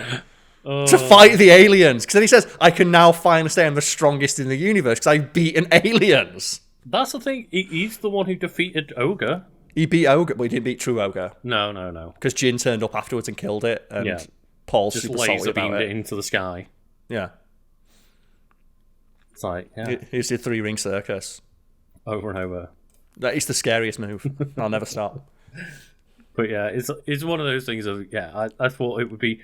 to fight the aliens. Because then he says, I can now finally say I'm the strongest in the universe because I've beaten aliens. That's the thing. He's the one who defeated Ogre. He beat Ogre, but he didn't beat True Ogre. No. Because Jin turned up afterwards and killed it, and Paul's just super salty about it into the sky. Yeah. It's like, Here's the 3-ring circus. Over and over. That is the scariest move. I'll never stop. But yeah, it's one of those things of, I thought it would be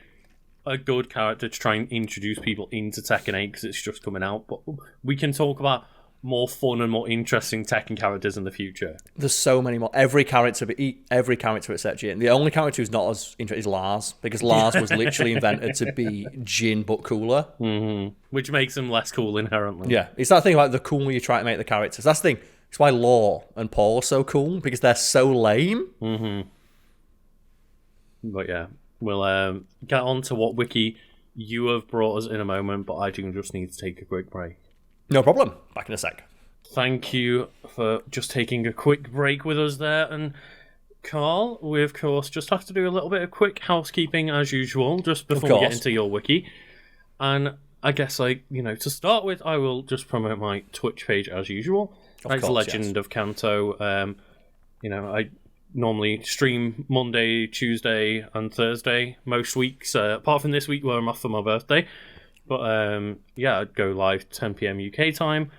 a good character to try and introduce people into Tekken 8 because it's just coming out. But we can talk about more fun and more interesting Tekken characters in the future. There's so many more. Every character except Jin. The only character who's not as interesting is Lars, because Lars was literally invented to be Jin but cooler. Mm-hmm. Which makes him less cool inherently. Yeah, it's that thing about the cooler you try to make the characters. That's the thing. It's why Law and Paul are so cool, because they're so lame. Mm-hmm. But yeah, we'll get on to what Wiki you have brought us in a moment, but I do just need to take a quick break. No problem. Back in a sec. Thank you for just taking a quick break with us there. And Karl, we of course just have to do a little bit of quick housekeeping as usual, just before we get into your Wiki. And I guess, to start with, I will just promote my Twitch page as usual. It's Legend of Kanto. normally stream Monday, Tuesday, and Thursday most weeks, apart from this week where I'm off for my birthday. But yeah, I'd go live 10 p.m. UK time,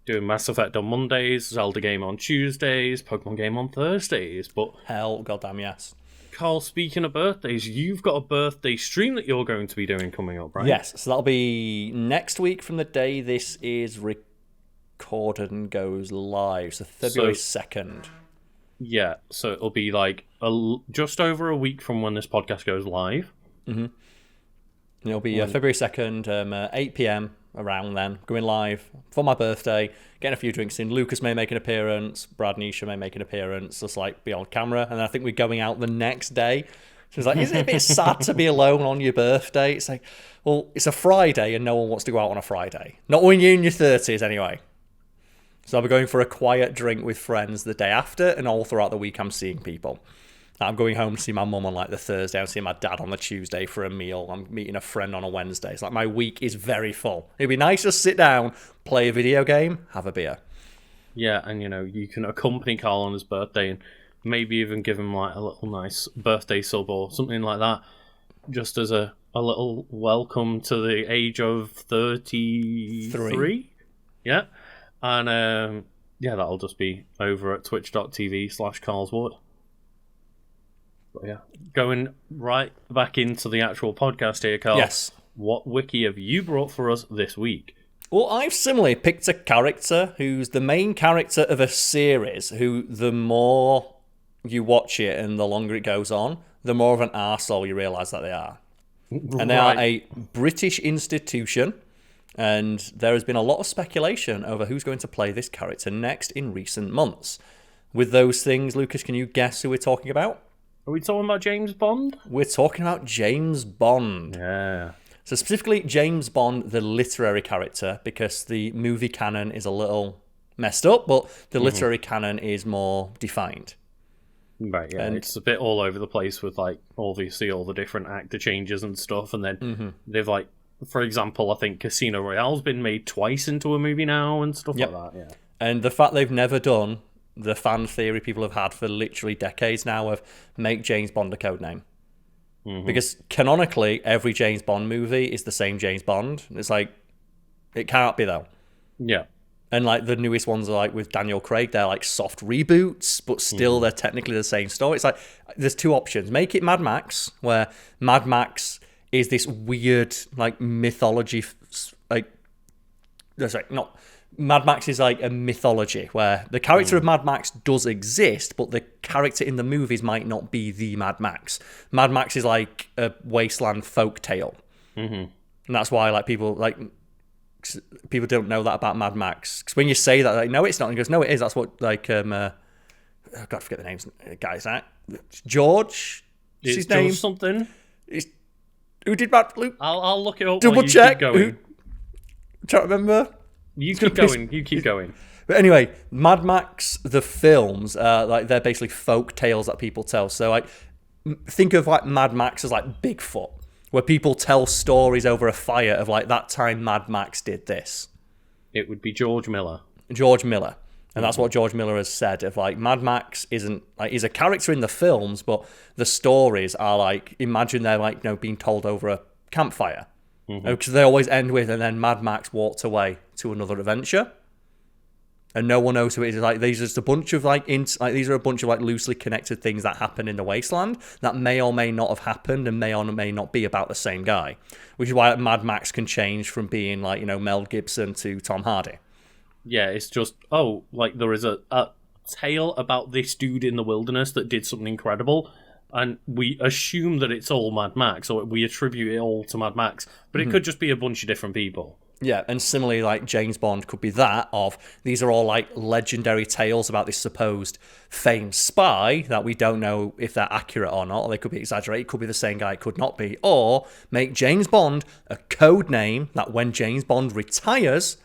doing Mass Effect on Mondays, Zelda game on Tuesdays, Pokemon game on Thursdays. But hell, goddamn yes. Carl, speaking of birthdays, you've got a birthday stream that you're going to be doing coming up, right? Yes, so that'll be next week from the day this is recorded and goes live, so February 2nd. Yeah, so it'll be like just over a week from when this podcast goes live. Mm-hmm. It'll be February 2nd, 8 p.m, around then, going live for my birthday, getting a few drinks in. Lucas may make an appearance, Brad Nisha may make an appearance, just like be on camera, and I think we're going out the next day. So it's like, isn't it a bit sad to be alone on your birthday? It's like, well, it's a Friday and no one wants to go out on a Friday. Not when you're in your 30s anyway. So I'll be going for a quiet drink with friends the day after, and all throughout the week I'm seeing people. I'm going home to see my mum on like the Thursday. I'm seeing my dad on the Tuesday for a meal. I'm meeting a friend on a Wednesday. It's like my week is very full. It'd be nice to sit down, play a video game, have a beer. Yeah, and you can accompany Carl on his birthday and maybe even give him like a little nice birthday sub or something like that, just as a little welcome to the age of 33. Yeah. And yeah, that'll just be over at twitch.tv/CarlsWood. But yeah, going right back into the actual podcast here, Carl. Yes. What wiki have you brought for us this week? Well, I've similarly picked a character who's the main character of a series who the more you watch it and the longer it goes on, the more of an arsehole you realise that they are. And they are a British institution, and there has been a lot of speculation over who's going to play this character next in recent months. With those things, Lucas, can you guess who we're talking about? Are we talking about James Bond? We're talking about James Bond. Yeah. So specifically James Bond, the literary character, because the movie canon is a little messed up, but the literary canon is more defined. Right, yeah. And it's a bit all over the place with, like, obviously all the different actor changes and stuff, and then they've, like, for example, I think Casino Royale's been made twice into a movie now and stuff like that, yeah. And the fact they've never done the fan theory people have had for literally decades now of make James Bond a codename. Because canonically, every James Bond movie is the same James Bond. It's like, it can't be though. Yeah. And like the newest ones are like with Daniel Craig, they're like soft reboots, but still they're technically the same story. It's like, there's two options. Make it Mad Max, where Mad Max is this weird like mythology, like, sorry, not... Mad Max is like a mythology where the character of Mad Max does exist, but the character in the movies might not be the Mad Max. Mad Max is like a wasteland folk tale. And that's why like people don't know that about Mad Max. Because when you say that, like, no, it's not. And he goes, no, it is. That's what like oh God, I forget the names. Guys, that George. It's his George name something. Who did Mad Luke? I'll look it up. Double while you check. Keep going. Trying to remember. You keep going. You keep going. But anyway, Mad Max, the films, like they're basically folk tales that people tell. So like, think of like Mad Max as like Bigfoot, where people tell stories over a fire of like that time Mad Max did this. It would be George Miller. George Miller. And that's what George Miller has said of like Mad Max isn't like he's a character in the films, but the stories are like imagine they're like being told over a campfire. Because they always end with, and then Mad Max walked away to another adventure, and no one knows who it is. Like these are just a bunch of these are a bunch of like loosely connected things that happen in the wasteland that may or may not have happened, and may or may not be about the same guy. Which is why Mad Max can change from being like Mel Gibson to Tom Hardy. Yeah, it's just like there is a tale about this dude in the wilderness that did something incredible. And we assume that it's all Mad Max, or we attribute it all to Mad Max, but it could just be a bunch of different people. Yeah, and similarly, like James Bond could be that of these are all like legendary tales about this supposed famed spy that we don't know if they're accurate or not, or they could be exaggerated, it could be the same guy, it could not be, or make James Bond a code name that when James Bond retires,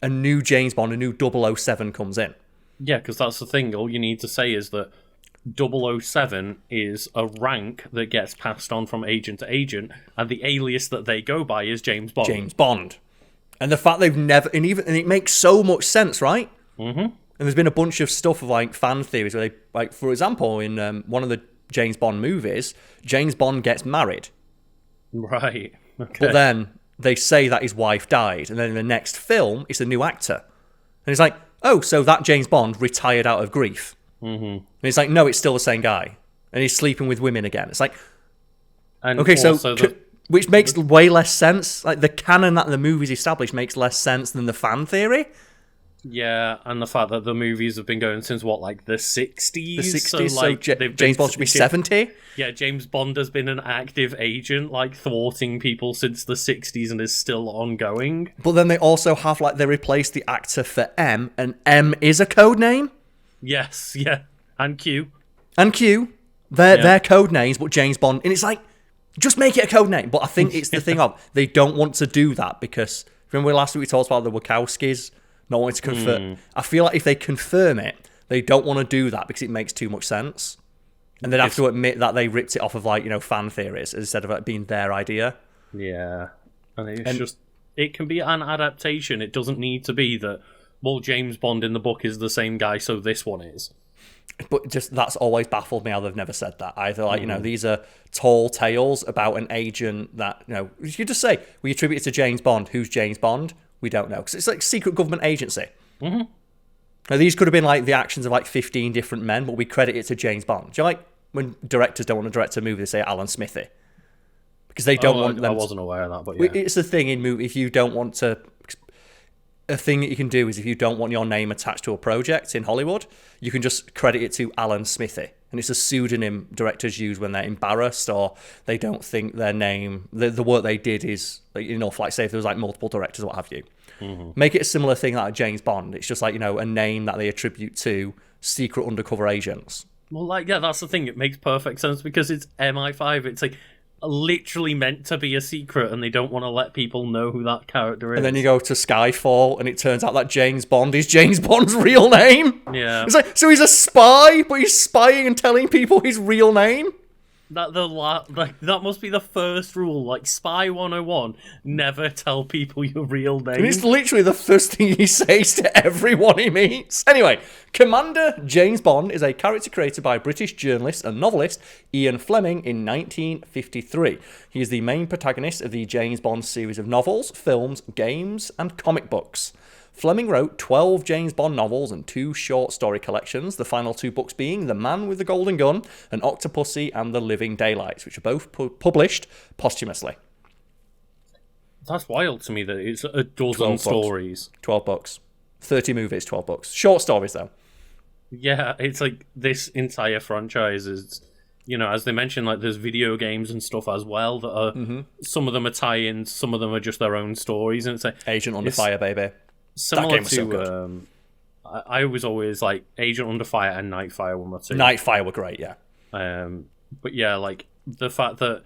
a new James Bond, a new 007 comes in. Yeah, because that's the thing, all you need to say is that 007 is a rank that gets passed on from agent to agent, and the alias that they go by is James Bond. James Bond. And the fact they've never... And it makes so much sense, right? And there's been a bunch of stuff of like fan theories where they, like, for example, in one of the James Bond movies, James Bond gets married. Right. Okay. But then they say that his wife died. And then in the next film, it's a new actor. And it's like, oh, so that James Bond retired out of grief. Mm-hmm. And it's like, no, it's still the same guy. And he's sleeping with women again. It's like, And okay, so also which makes way less sense. Like the canon that the movie's established makes less sense than the fan theory. yeah, and the fact that the movies have been going since what, like the 60s? The 60s, so like James Bond should be 70. Yeah, James Bond has been an active agent, like thwarting people since the 60s and is still ongoing. But then they also have, like, they replaced the actor for M, and M is a code name. Yes, yeah, and Q. And Q. They're code names, but James Bond, and it's like, just make it a code name. But I think it's the thing of, they don't want to do that because, remember last week we talked about the Wachowskis not wanting to confirm. I feel like if they confirm it, they don't want to do that because it makes too much sense. And they'd have to admit that they ripped it off of, like, you know, fan theories instead of it being their idea. Yeah. And it's just, it can be an adaptation. It doesn't need to be that, well, James Bond in the book is the same guy, so this one is. But just, that's always baffled me how they've never said that. Either, like, you know, these are tall tales about an agent that, you know, you just say, we attribute it to James Bond. Who's James Bond? We don't know. Because it's like secret government agency. Mm-hmm. Now, these could have been like the actions of like 15 different men, but we credit it to James Bond. Do you know, like when directors don't want to direct a movie, they say Alan Smithy? Because they don't want them. I wasn't aware of that, but yeah. It's the thing in movie, if you don't want to... A thing that you can do is if you don't want your name attached to a project in Hollywood, you can just credit it to Alan Smithy. And it's a pseudonym directors use when they're embarrassed or they don't think their name, the work they did is enough. Like, say if there was like multiple directors or what have you. Mm-hmm. Make it a similar thing like James Bond. It's just like, you know, a name that they attribute to secret undercover agents. Well, like, yeah, that's the thing. It makes perfect sense because it's MI5. It's like literally meant to be a secret and they don't want to let people know who that character is. And then you go to Skyfall and it turns out that James Bond is James Bond's real name. Yeah. It's like, so he's a spy, but he's spying and telling people his real name? That must be the first rule, like Spy 101, never tell people your real name. And it's literally the first thing he says to everyone he meets. Anyway, Commander James Bond is a character created by British journalist and novelist Ian Fleming in 1953. He is the main protagonist of the James Bond series of novels, films, games, and comic books. Fleming wrote 12 James Bond novels and 2 short story collections, the final 2 books being The Man with the Golden Gun and Octopussy and the Living Daylights, which are both published posthumously. That's wild to me that it's a dozen stories. 12 books. 30 movies, 12 books. Short stories, though. Yeah, it's like this entire franchise is, you know, as they mentioned, like there's video games and stuff as well that are, some of them are tie-ins, some of them are just their own stories. And it's like Agent Under Fire, baby. Similar to, I was always like Agent Under Fire and Nightfire were my two. Nightfire were great, yeah. But yeah, like the fact that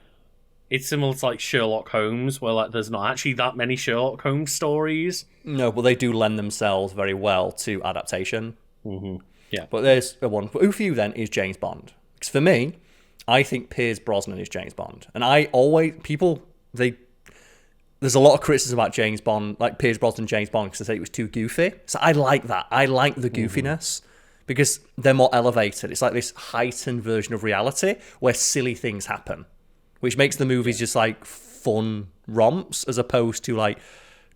it's similar to like Sherlock Holmes, where like there's not actually that many Sherlock Holmes stories. No, but they do lend themselves very well to adaptation. Mm-hmm. Yeah. But there's one. Who for you then is James Bond? Because for me, I think Pierce Brosnan is James Bond, and there's a lot of criticism about James Bond, like Pierce Brosnan James Bond, because they say it was too goofy. So I like that. I like the goofiness because they're more elevated. It's like this heightened version of reality where silly things happen, which makes the movies just like fun romps as opposed to like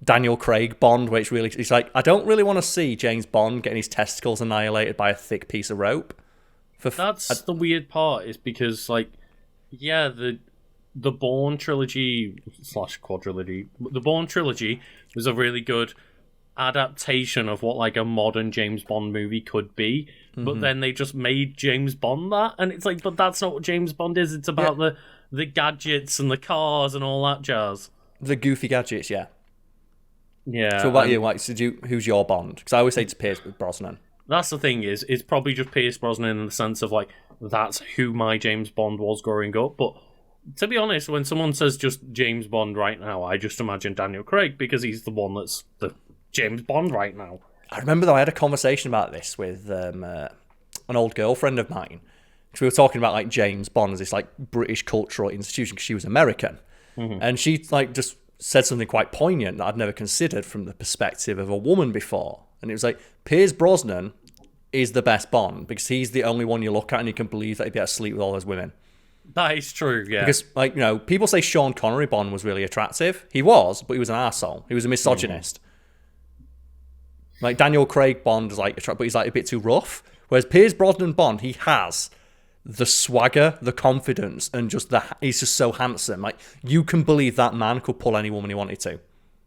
Daniel Craig Bond, where it's like, I don't really want to see James Bond getting his testicles annihilated by a thick piece of rope. That's the weird part, is because, like, yeah, the Bourne trilogy / quadrilogy. The Bourne trilogy was a really good adaptation of what like a modern James Bond movie could be, but then they just made James Bond that, and it's like, but that's not what James Bond is. It's about the gadgets and the cars and all that jazz. The goofy gadgets, yeah. Yeah. So what about you? Like, who's your Bond? Because I always say it's Pierce Brosnan. That's the thing, is it's probably just Pierce Brosnan in the sense of like, that's who my James Bond was growing up, but to be honest, when someone says just James Bond right now, I just imagine Daniel Craig because he's the one that's the James Bond right now. I remember, though, I had a conversation about this with an old girlfriend of mine. Because we were talking about like James Bond as this like British cultural institution because she was American. And she like just said something quite poignant that I'd never considered from the perspective of a woman before. And it was like, Pierce Brosnan is the best Bond because he's the only one you look at and you can believe that he'd be able to sleep with all those women. That is true, yeah. Because, like, you know, people say Sean Connery Bond was really attractive. He was, but he was an arsehole. He was a misogynist. Like, Daniel Craig Bond is, like, attractive, but he's, like, a bit too rough. Whereas Pierce Brosnan Bond, he has the swagger, the confidence, and just he's just so handsome. Like, you can believe that man could pull any woman he wanted to.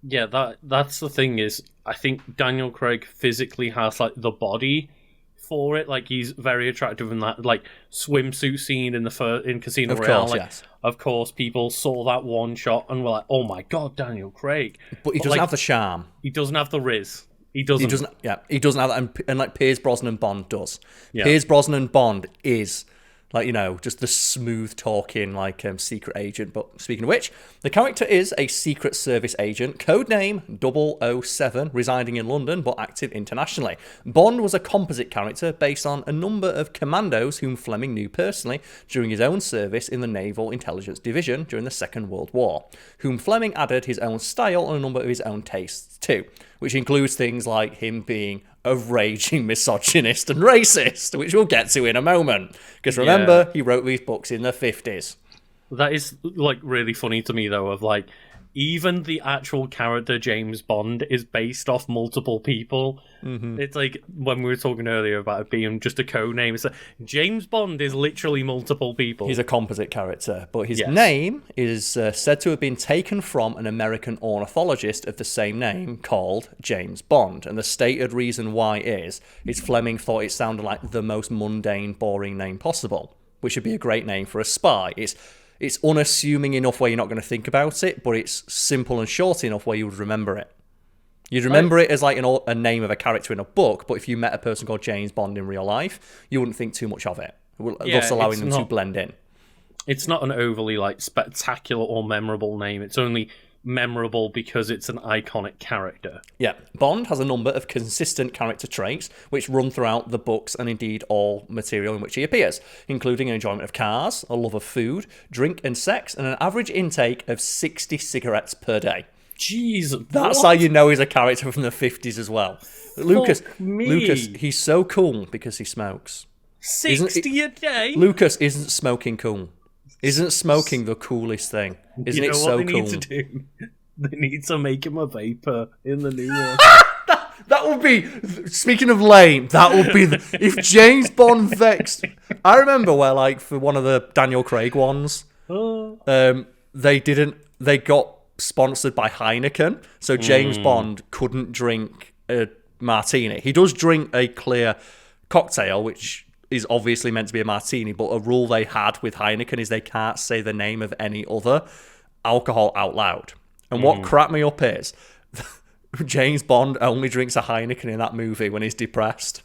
Yeah, that's the thing is, I think Daniel Craig physically has, like, the body for it. Like, he's very attractive in that, like, swimsuit scene in Casino Royale. Course, like, yes. Of course, people saw that one shot and were like, "Oh my god, Daniel Craig!" But he doesn't have the charm. He doesn't have the riz. He doesn't have that, and like Pierce Brosnan Bond does. Yeah. Pierce Brosnan Bond is, like, you know, just the smooth talking, like, secret agent. But speaking of which, the character is a Secret Service agent, codename 007, residing in London but active internationally. Bond was a composite character based on a number of commandos whom Fleming knew personally during his own service in the Naval Intelligence Division during the Second World War, whom Fleming added his own style and a number of his own tastes too, which includes things like him being a raging misogynist and racist, which we'll get to in a moment. Because remember, he wrote these books in the 50s. That is, like, really funny to me, though, of, like, even the actual character James Bond is based off multiple people. Mm-hmm. It's like, when we were talking earlier about it being just a code name, it's like, James Bond is literally multiple people. He's a composite character, but his name is said to have been taken from an American ornithologist of the same name called James Bond. And the stated reason why is Fleming thought it sounded like the most mundane, boring name possible, which would be a great name for a spy. It's unassuming enough where you're not going to think about it, but it's simple and short enough where you would remember it. You'd remember it as like a name of a character in a book, but if you met a person called James Bond in real life, you wouldn't think too much of it, thus allowing them to blend in. It's not an overly, like, spectacular or memorable name. It's only memorable because it's an iconic character. Yeah, Bond has a number of consistent character traits which run throughout the books and indeed all material in which he appears, including an enjoyment of cars, a love of food, drink and sex, and an average intake of 60 cigarettes per day. Jeez, that's how you know he's a character from the 50s as well. Lucas, he's so cool because he smokes. 60 a day? Lucas, isn't smoking cool? Isn't smoking the coolest thing? Isn't it so cool? Need to do? They need to make him a vapor in the new one. That would be, speaking of lame, that would be, if James Bond vexed. I remember where, like, for one of the Daniel Craig ones, they got sponsored by Heineken, so James Bond couldn't drink a martini. He does drink a clear cocktail, which is obviously meant to be a martini, but a rule they had with Heineken is they can't say the name of any other alcohol out loud. And what cracked me up is James Bond only drinks a Heineken in that movie when he's depressed.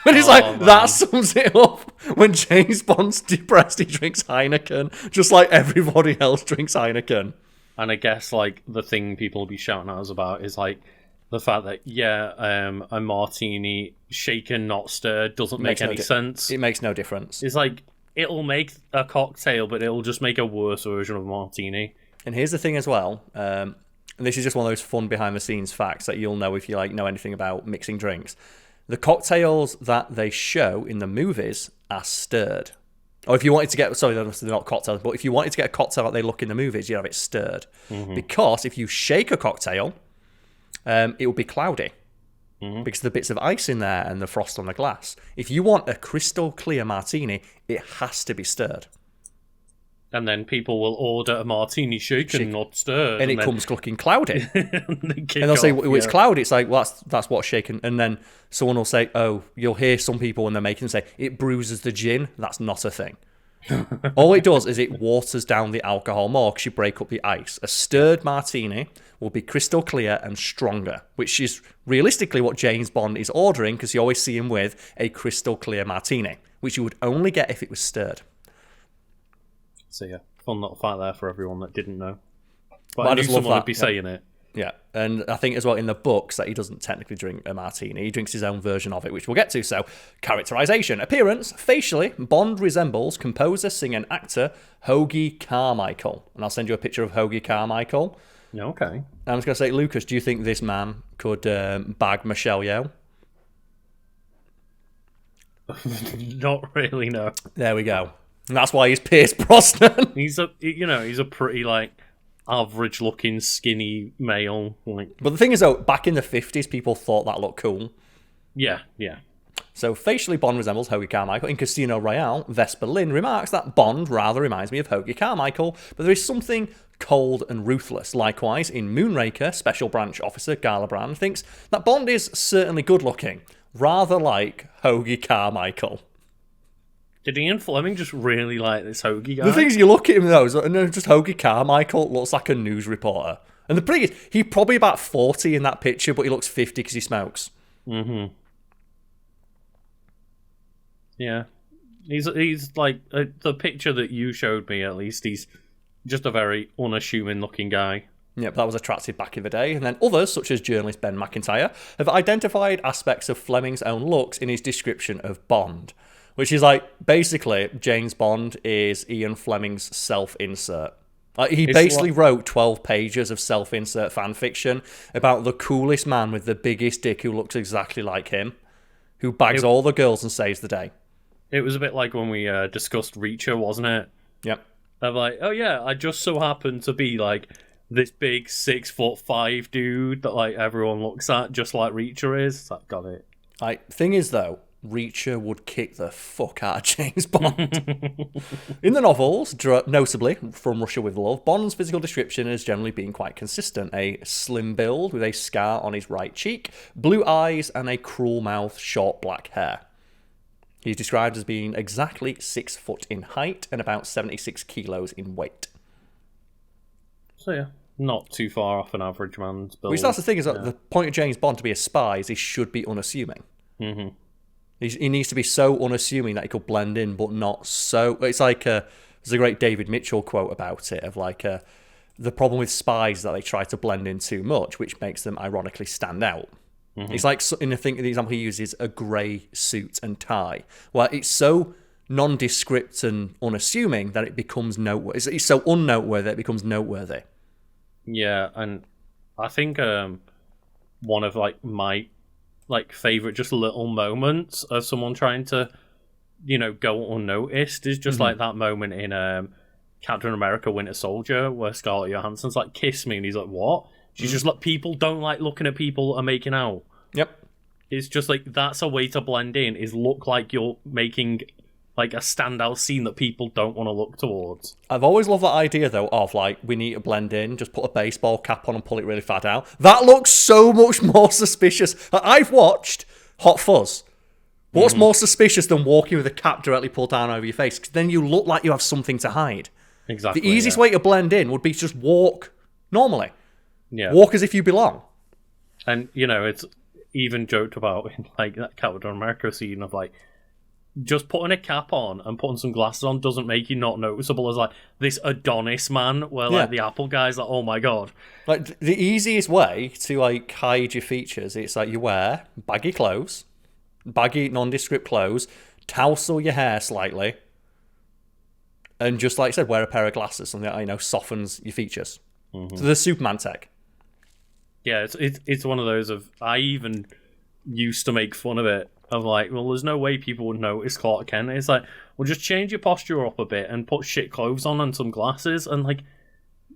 And he's that sums it up. When James Bond's depressed, he drinks Heineken, just like everybody else drinks Heineken. And I guess, like, the thing people will be shouting at us about is, like, the fact that, a martini shaken, not stirred, doesn't make any sense. It makes no difference. It's like, it'll make a cocktail, but it'll just make a worse version of martini. And here's the thing as well, and this is just one of those fun behind-the-scenes facts that you'll know if you, like, know anything about mixing drinks. The cocktails that they show in the movies are stirred. Or if you wanted to get, sorry, they're not cocktails, but if you wanted to get a cocktail like they look in the movies, you'd have it stirred. Mm-hmm. Because if you shake a cocktail, it will be cloudy. Mm-hmm. Because the bits of ice in there and the frost on the glass. If you want a crystal clear martini, it has to be stirred. And then people will order a martini shaken, not stirred. And it comes looking cloudy. And they'll say, it's cloudy. It's like, well, that's what's shaken. And then someone will say, you'll hear some people when they're making say, it bruises the gin. That's not a thing. All it does is it waters down the alcohol more because you break up the ice. A stirred martini will be crystal clear and stronger, which is realistically what James Bond is ordering because you always see him with a crystal clear martini, which you would only get if it was stirred. So yeah, fun little fact there for everyone that didn't know. But I knew someone would be saying it. Yeah, and I think as well in the books that he doesn't technically drink a martini. He drinks his own version of it, which we'll get to. So, characterization. Appearance. Facially, Bond resembles composer, singer, and actor Hoagy Carmichael. And I'll send you a picture of Hoagy Carmichael. Okay. I'm just going to say, Lucas, do you think this man could bag Michelle Yeoh? Not really, no. There we go. And that's why he's Pierce Brosnan. He's a pretty like average looking skinny male. Like, But the thing is, though, back in the 50s, people thought that looked cool. yeah. So facially, Bond resembles Hoagie Carmichael. In Casino Royale, Vesper Lynn remarks that Bond rather reminds me of Hoagie Carmichael, but there is something cold and ruthless. Likewise, in Moonraker, Special Branch Officer Gala Brand thinks that Bond is certainly good looking, rather like Hoagie Carmichael. Did Ian Fleming just really like this Hoagie guy? The thing is, you look at him though, and just Hoagie Carmichael looks like a news reporter. And the thing is, he's probably about 40 in that picture, but he looks 50 because he smokes. Mm-hmm. Yeah. He's like, the picture that you showed me, at least, he's just a very unassuming looking guy. Yep, that was attractive back in the day. And then others, such as journalist Ben McIntyre, have identified aspects of Fleming's own looks in his description of Bond. Which is like, basically, James Bond is Ian Fleming's self-insert. Like, he basically wrote 12 pages of self-insert fan fiction about the coolest man with the biggest dick who looks exactly like him, who bags all the girls and saves the day. It was a bit like when we discussed Reacher, wasn't it? Yep. I'm like, oh yeah, I just so happen to be like this big 6'5" dude that like everyone looks at, just like Reacher is. Like, got it. Like, thing is though, Reacher would kick the fuck out of James Bond. In the novels, notably from Russia with Love, Bond's physical description has generally been quite consistent. A slim build with a scar on his right cheek, blue eyes, and a cruel mouth, short black hair. He's described as being exactly 6 foot in height and about 76 kilos in weight. So yeah, not too far off an average man's build. Which that's the thing, is that the point of James Bond to be a spy is he should be unassuming. Mm-hmm. He needs to be so unassuming that he could blend in, but not so... It's like, there's a great David Mitchell quote about it, of like, the problem with spies is that they try to blend in too much, which makes them ironically stand out. Mm-hmm. It's like, the example he uses, a grey suit and tie, where it's so nondescript and unassuming that it becomes noteworthy. It's so unnoteworthy that it becomes noteworthy. Yeah, and I think one of like my favorite just little moments of someone trying to, go unnoticed is just like that moment in Captain America: Winter Soldier where Scarlett Johansson's like, "Kiss me," and he's like, "What?" She's just like, people don't like looking at people are making out. Yep. It's just like, that's a way to blend in, is look like you're making like a standout scene that people don't want to look towards. I've always loved that idea though of like, we need to blend in, just put a baseball cap on and pull it really far down. That looks so much more suspicious. I've watched Hot Fuzz. What's more suspicious than walking with a cap directly pulled down over your face? Because then you look like you have something to hide. Exactly. The easiest way to blend in would be to just walk normally. Yeah. Walk as if you belong. And, it's even joked about in like that Captain America scene of like, just putting a cap on and putting some glasses on doesn't make you not noticeable as like this Adonis man, where like the Apple guy's like, oh my god. Like, the easiest way to like hide your features, it's like you wear baggy clothes, baggy nondescript clothes, tousle your hair slightly, and just like I said, wear a pair of glasses, something that softens your features. Mm-hmm. So the Superman tech. Yeah, it's one of those of, I even used to make fun of it. Of like, well, there's no way people would notice Clark Kent. It's like, well, just change your posture up a bit and put shit clothes on and some glasses, and like,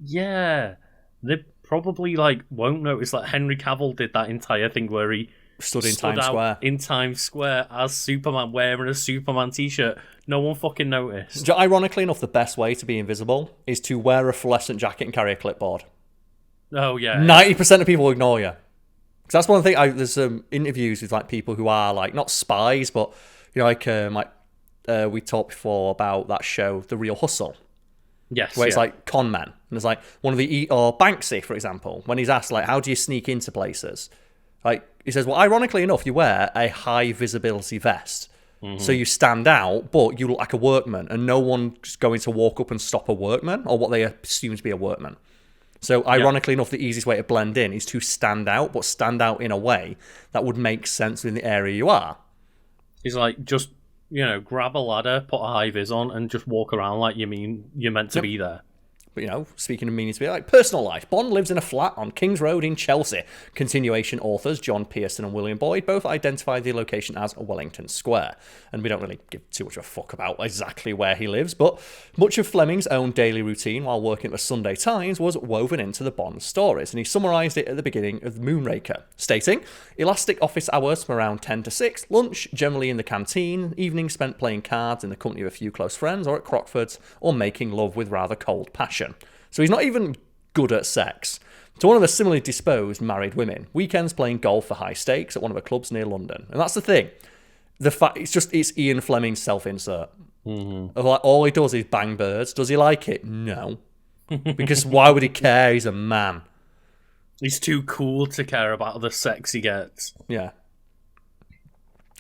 yeah, they probably like won't notice. Like Henry Cavill did that entire thing where he stood in Times Square. In Times Square as Superman wearing a Superman t-shirt. No one fucking noticed. Ironically enough, the best way to be invisible is to wear a fluorescent jacket and carry a clipboard. Oh yeah. 90% of people ignore you. Because that's one thing. There's interviews with like people who are like not spies, but we talked before about that show, The Real Hustle. Yes. Where it's like con men, and it's like one of the or Banksy, for example, when he's asked like, how do you sneak into places? Like he says, well, ironically enough, you wear a high visibility vest. So you stand out, but you look like a workman, and no one's going to walk up and stop a workman, or what they assume to be a workman. So ironically enough, the easiest way to blend in is to stand out, but stand out in a way that would make sense in the area you are. It's like, just, grab a ladder, put a high vis on, and just walk around like you're meant to be there. But, speaking of meaning to be like personal life, Bond lives in a flat on King's Road in Chelsea. Continuation authors John Pearson and William Boyd both identify the location as Wellington Square. And we don't really give too much of a fuck about exactly where he lives, but much of Fleming's own daily routine while working at the Sunday Times was woven into the Bond stories, and he summarised it at the beginning of Moonraker, stating, elastic office hours from around 10 to 6, lunch generally in the canteen, evenings spent playing cards in the company of a few close friends or at Crockford's, or making love with rather cold passion. So he's not even good at sex. To one of the similarly disposed married women, weekends playing golf for high stakes at one of the clubs near London. And that's the thing. The fact it's Ian Fleming's self-insert. Mm-hmm. Of like, all he does is bang birds. Does he like it? No. Because why would he care? He's a man. He's too cool to care about the sex he gets. Yeah.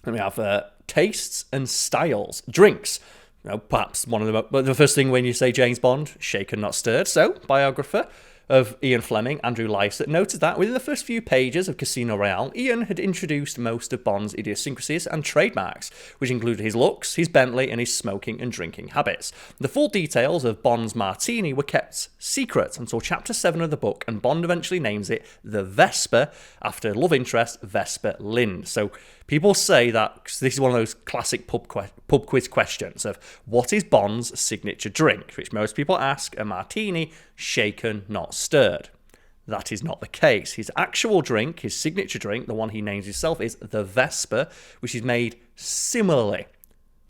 And we have tastes and styles. Drinks. Perhaps one of them. But the first thing when you say James Bond, shaken not stirred. So, biographer of Ian Fleming, Andrew Lysett, noted that within the first few pages of Casino Royale, Ian had introduced most of Bond's idiosyncrasies and trademarks, which included his looks, his Bentley, and his smoking and drinking habits. The full details of Bond's martini were kept secret until Chapter 7 of the book, and Bond eventually names it the Vesper, after love interest Vesper Lynd. So people say that this is one of those classic pub quiz questions of what is Bond's signature drink, which most people ask a martini, shaken, not stirred. That is not the case. His actual drink, his signature drink, the one he names himself, is the Vesper, which is made similarly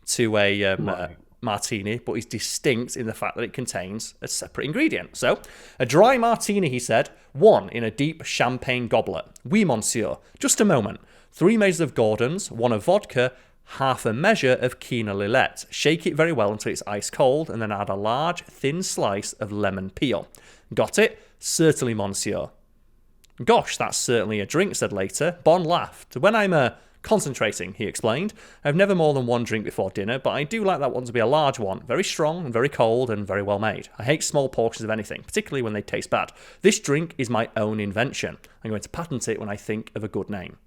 to a martini, but is distinct in the fact that it contains a separate ingredient. So, a dry martini, he said, one in a deep champagne goblet. Oui, monsieur. Just a moment. 3 measures of Gordon's, 1 of vodka, half a measure of Quina Lillet. Shake it very well until it's ice cold, and then add a large, thin slice of lemon peel. Got it? Certainly, monsieur. Gosh, that's certainly a drink, said later. Bond laughed. When I'm concentrating, he explained, I have never more than one drink before dinner, but I do like that one to be a large one, very strong and very cold and very well made. I hate small portions of anything, particularly when they taste bad. This drink is my own invention. I'm going to patent it when I think of a good name.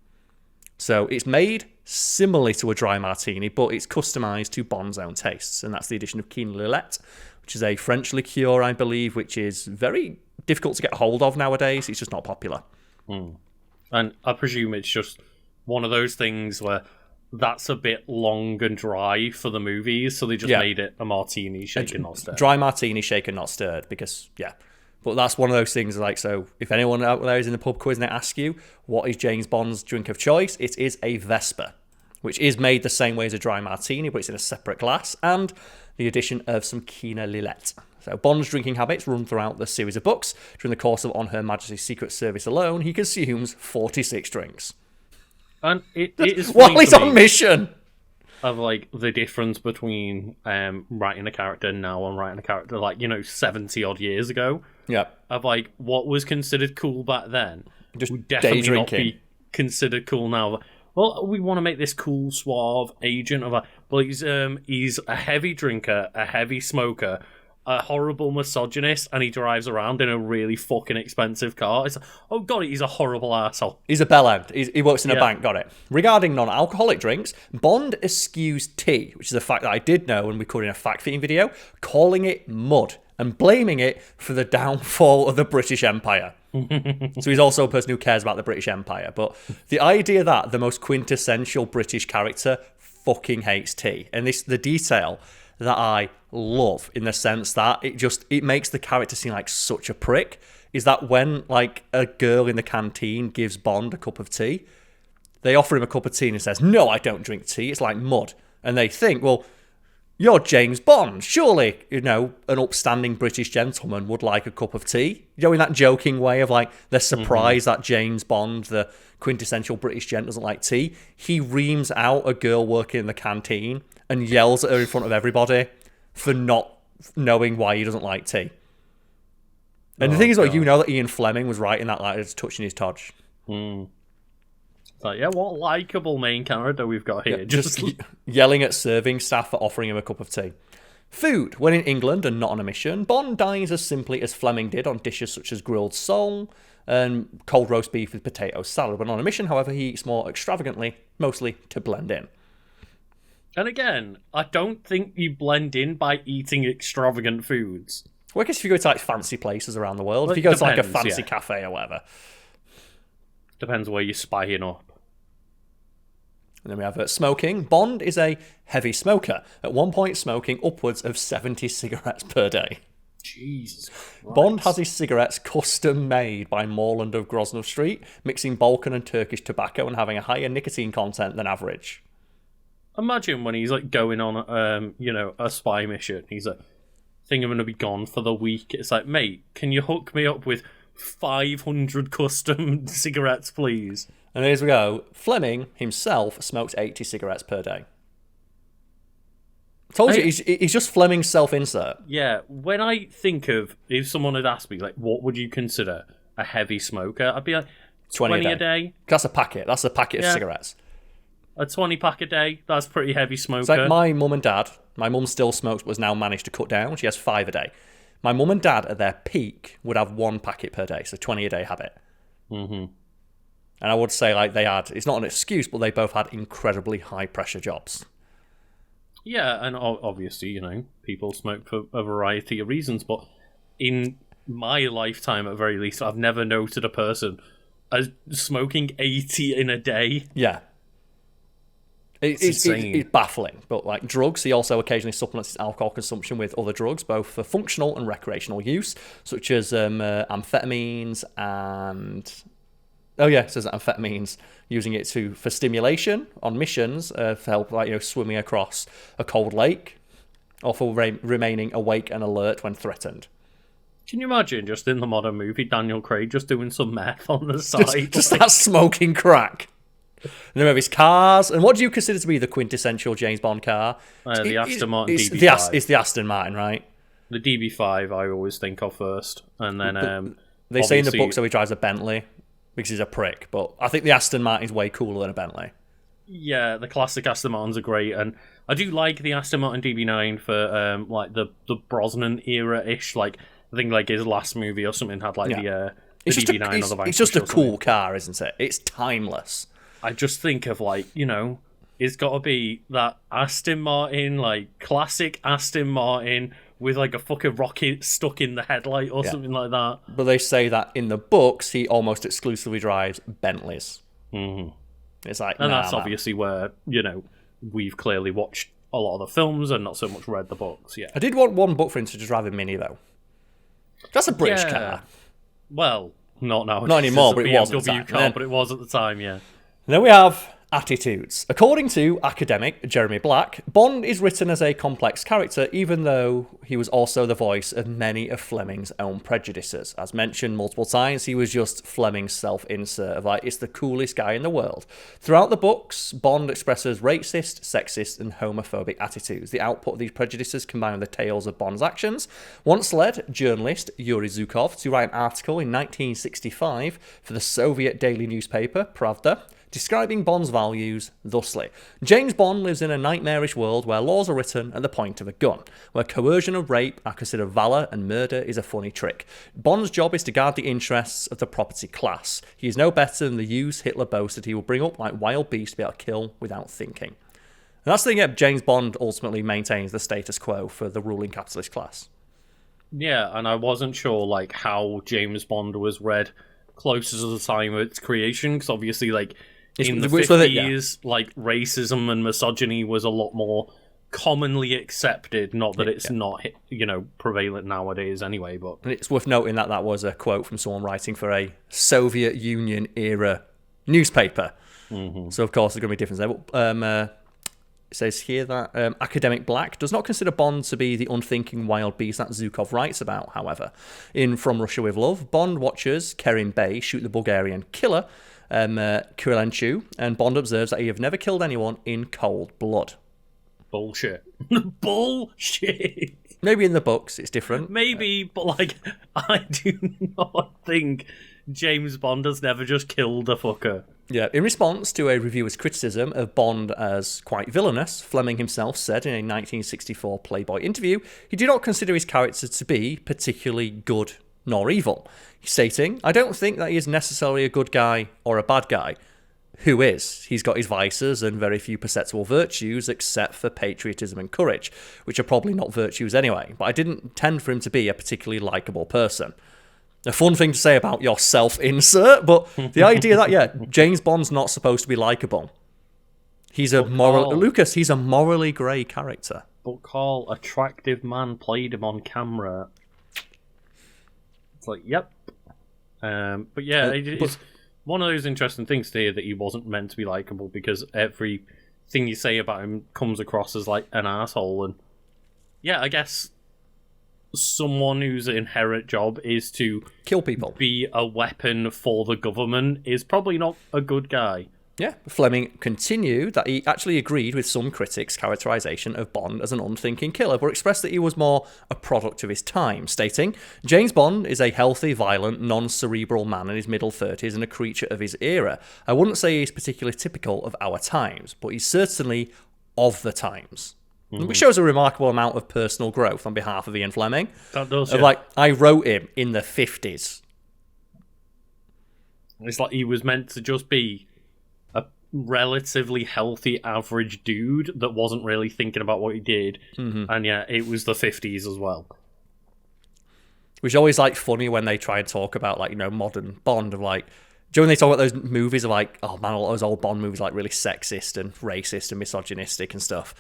So it's made similarly to a dry martini, but it's customised to Bond's own tastes, and that's the addition of Quina Lillet, which is a French liqueur, I believe, which is very difficult to get hold of nowadays. It's just not popular. And I presume it's just one of those things where that's a bit long and dry for the movies, so they just made it a martini, shaken, not stirred. Dry martini, shaken, not stirred, because, But that's one of those things, like, so if anyone out there is in the pub quiz and they ask you, what is James Bond's drink of choice? It is a Vesper, which is made the same way as a dry martini, but it's in a separate glass, and the addition of some Quina Lillet. So Bond's drinking habits run throughout the series of books. During the course of On Her Majesty's Secret Service alone, he consumes 46 drinks. And it is while he's on mission! Of, like, the difference between writing a character now and writing a character, 70-odd years ago. Yeah. Of, like, what was considered cool back then just would definitely day not drinking. be considered cool now. Well, we want to make this cool, suave agent of he's a heavy drinker, a heavy smoker, a horrible misogynist, and he drives around in a really fucking expensive car. It's like, oh god, he's a horrible arsehole. He's a bellend. He works in a bank, got it. Regarding non-alcoholic drinks, Bond eschews tea, which is a fact that I did know when we covered in a fact-fitting video, calling it mud and blaming it for the downfall of the British Empire. So he's also a person who cares about the British Empire. But the idea that the most quintessential British character fucking hates tea, and the detail that I love in the sense that it makes the character seem like such a prick, is that when, like, a girl in the canteen gives Bond a cup of tea, they offer him a cup of tea and he says, no, I don't drink tea, it's like mud. And they think, well, you're James Bond. Surely, an upstanding British gentleman would like a cup of tea. In that joking way of, like, they're surprised that James Bond, the quintessential British gent, doesn't like tea. He reams out a girl working in the canteen and yells at her in front of everybody for not knowing why he doesn't like tea. And the thing is, that Ian Fleming was right in that, like, it's touching his todge. Like, what likeable main character we've got here. Just yelling at serving staff for offering him a cup of tea. Food. When in England and not on a mission, Bond dines as simply as Fleming did on dishes such as grilled sole and cold roast beef with potato salad. When on a mission, however, he eats more extravagantly, mostly to blend in. And again, I don't think you blend in by eating extravagant foods. Well, I guess if you go to like fancy places around the world, Well, if you go it to like a depends, fancy yeah. cafe or whatever. Depends where you're spying up. And then we have smoking. Bond is a heavy smoker, at one point smoking upwards of 70 cigarettes per day. Jesus Christ. Bond has his cigarettes custom made by Morland of Grosvenor Street, mixing Balkan and Turkish tobacco and having a higher nicotine content than average. Imagine when he's like going on, a spy mission. He's like, "Think I'm gonna be gone for the week." It's like, mate, can you hook me up with 500 custom cigarettes, please? And here we go. Fleming himself smokes 80 cigarettes per day. Told you, he's just Fleming's self-insert. Yeah, when I think of, if someone had asked me, like, what would you consider a heavy smoker? I'd be like, 20 a day. That's a packet. That's a packet of cigarettes. A 20 pack a day, that's pretty heavy smoker. It's like my mum and dad. My mum still smokes, but has now managed to cut down. She has 5 a day. My mum and dad, at their peak, would have 1 packet per day, so 20 a day habit. Mm-hmm. And I would say, like, they had, it's not an excuse, but they both had incredibly high-pressure jobs. Yeah, and obviously, people smoke for a variety of reasons, but in my lifetime, at very least, I've never noted a person as smoking 80 in a day. Yeah. It's baffling. But like drugs, he also occasionally supplements his alcohol consumption with other drugs, both for functional and recreational use, such as amphetamines and... Oh yeah, it says amphetamines, using it for stimulation on missions, for help swimming across a cold lake, or for remaining awake and alert when threatened. Can you imagine, just in the modern movie, Daniel Craig just doing some meth on the side? Just start smoking crack. And then we have his cars. And what do you consider to be the quintessential James Bond car? The Aston Martin DB5. It's the Aston Martin, right? The DB5 I always think of first. And then they say in the book so he drives a Bentley because he's a prick. But I think the Aston Martin is way cooler than a Bentley. Yeah, the classic Aston Martins are great. And I do like the Aston Martin DB9 for like the Brosnan era-ish. Like, I think like his last movie or something had like the DB9 or the Vanquish. It's just a cool car, isn't it? It's timeless. I just think of like, it's got to be that Aston Martin, like classic Aston Martin with like a fucking rocket stuck in the headlight or something like that. But they say that in the books, he almost exclusively drives Bentleys. Mm-hmm. It's like, and that's obviously where, we've clearly watched a lot of the films and not so much read the books. Yeah, I did want one book for him to just drive a Mini though. That's a British car. Well, not now. Not anymore, but it was at the time. Car, but it was at the time, yeah. Then we have attitudes. According to academic Jeremy Black, Bond is written as a complex character, even though he was also the voice of many of Fleming's own prejudices. As mentioned multiple times, he was just Fleming's self-insert of like, it's the coolest guy in the world. Throughout the books, Bond expresses racist, sexist, and homophobic attitudes. The output of these prejudices combined with the tales of Bond's actions once led journalist Yuri Zhukov to write an article in 1965 for the Soviet daily newspaper Pravda, describing Bond's values thusly. James Bond lives in a nightmarish world where laws are written at the point of a gun, where coercion and rape are considered valour and murder is a funny trick. Bond's job is to guard the interests of the property class. He is no better than the youths Hitler boasted he will bring up like wild beasts to be able to kill without thinking. And that's the thing that James Bond ultimately maintains the status quo for the ruling capitalist class. Yeah, and I wasn't sure like how James Bond was read closer to the time of its creation, because obviously like in the 50s, like racism and misogyny was a lot more commonly accepted. Not that it's not, prevalent nowadays anyway. But and it's worth noting that that was a quote from someone writing for a Soviet Union era newspaper. Mm-hmm. So of course there's going to be difference there. But, it says here that academic Black does not consider Bond to be the unthinking wild beast that Zhukov writes about, however. In From Russia with Love, Bond watches Kerim Bey shoot the Bulgarian killer, Krylenchu, and Bond observes that he have never killed anyone in cold blood. Bullshit. Bullshit. Maybe in the books it's different. Maybe, but like, I do not think James Bond has never just killed a fucker. Yeah, in response to a reviewer's criticism of Bond as quite villainous, Fleming himself said in a 1964 Playboy interview he did not consider his character to be particularly good nor evil, stating, "I don't think that he is necessarily a good guy or a bad guy. who is. He's got his vices and very few perceptible virtues except for patriotism and courage, which are probably not virtues anyway. But I didn't intend for him to be a particularly likeable person. A fun thing to say about your self-insert, but the idea that, yeah, James Bond's not supposed to be likeable. He's a Lucas, he's a morally grey character. But Karl, attractive man played him on camera. It's like, yep. But yeah, it's one of those interesting things to hear that he wasn't meant to be likeable, because everything you say about him comes across as like an asshole. And yeah, I guess someone whose inherent job is to kill people, be a weapon for the government, is probably not a good guy. Yeah, Fleming continued that he actually agreed with some critics' characterization of Bond as an unthinking killer, but expressed that he was more a product of his time, stating, James Bond is a healthy, violent, non-cerebral man in his middle 30s and a creature of his era. I wouldn't say he's particularly typical of our times, but he's certainly of the times. Which shows a remarkable amount of personal growth on behalf of Ian Fleming. That does, yeah. Like, I wrote him in the 50s. It's like he was meant to just be relatively healthy average dude that wasn't really thinking about what he did, and yeah, it was the 50s as well, which is always like funny when they try and talk about, like, you know, modern Bond, of like, do you know when they talk about those movies of like, oh man, all those old Bond movies like really sexist and racist and misogynistic and stuff,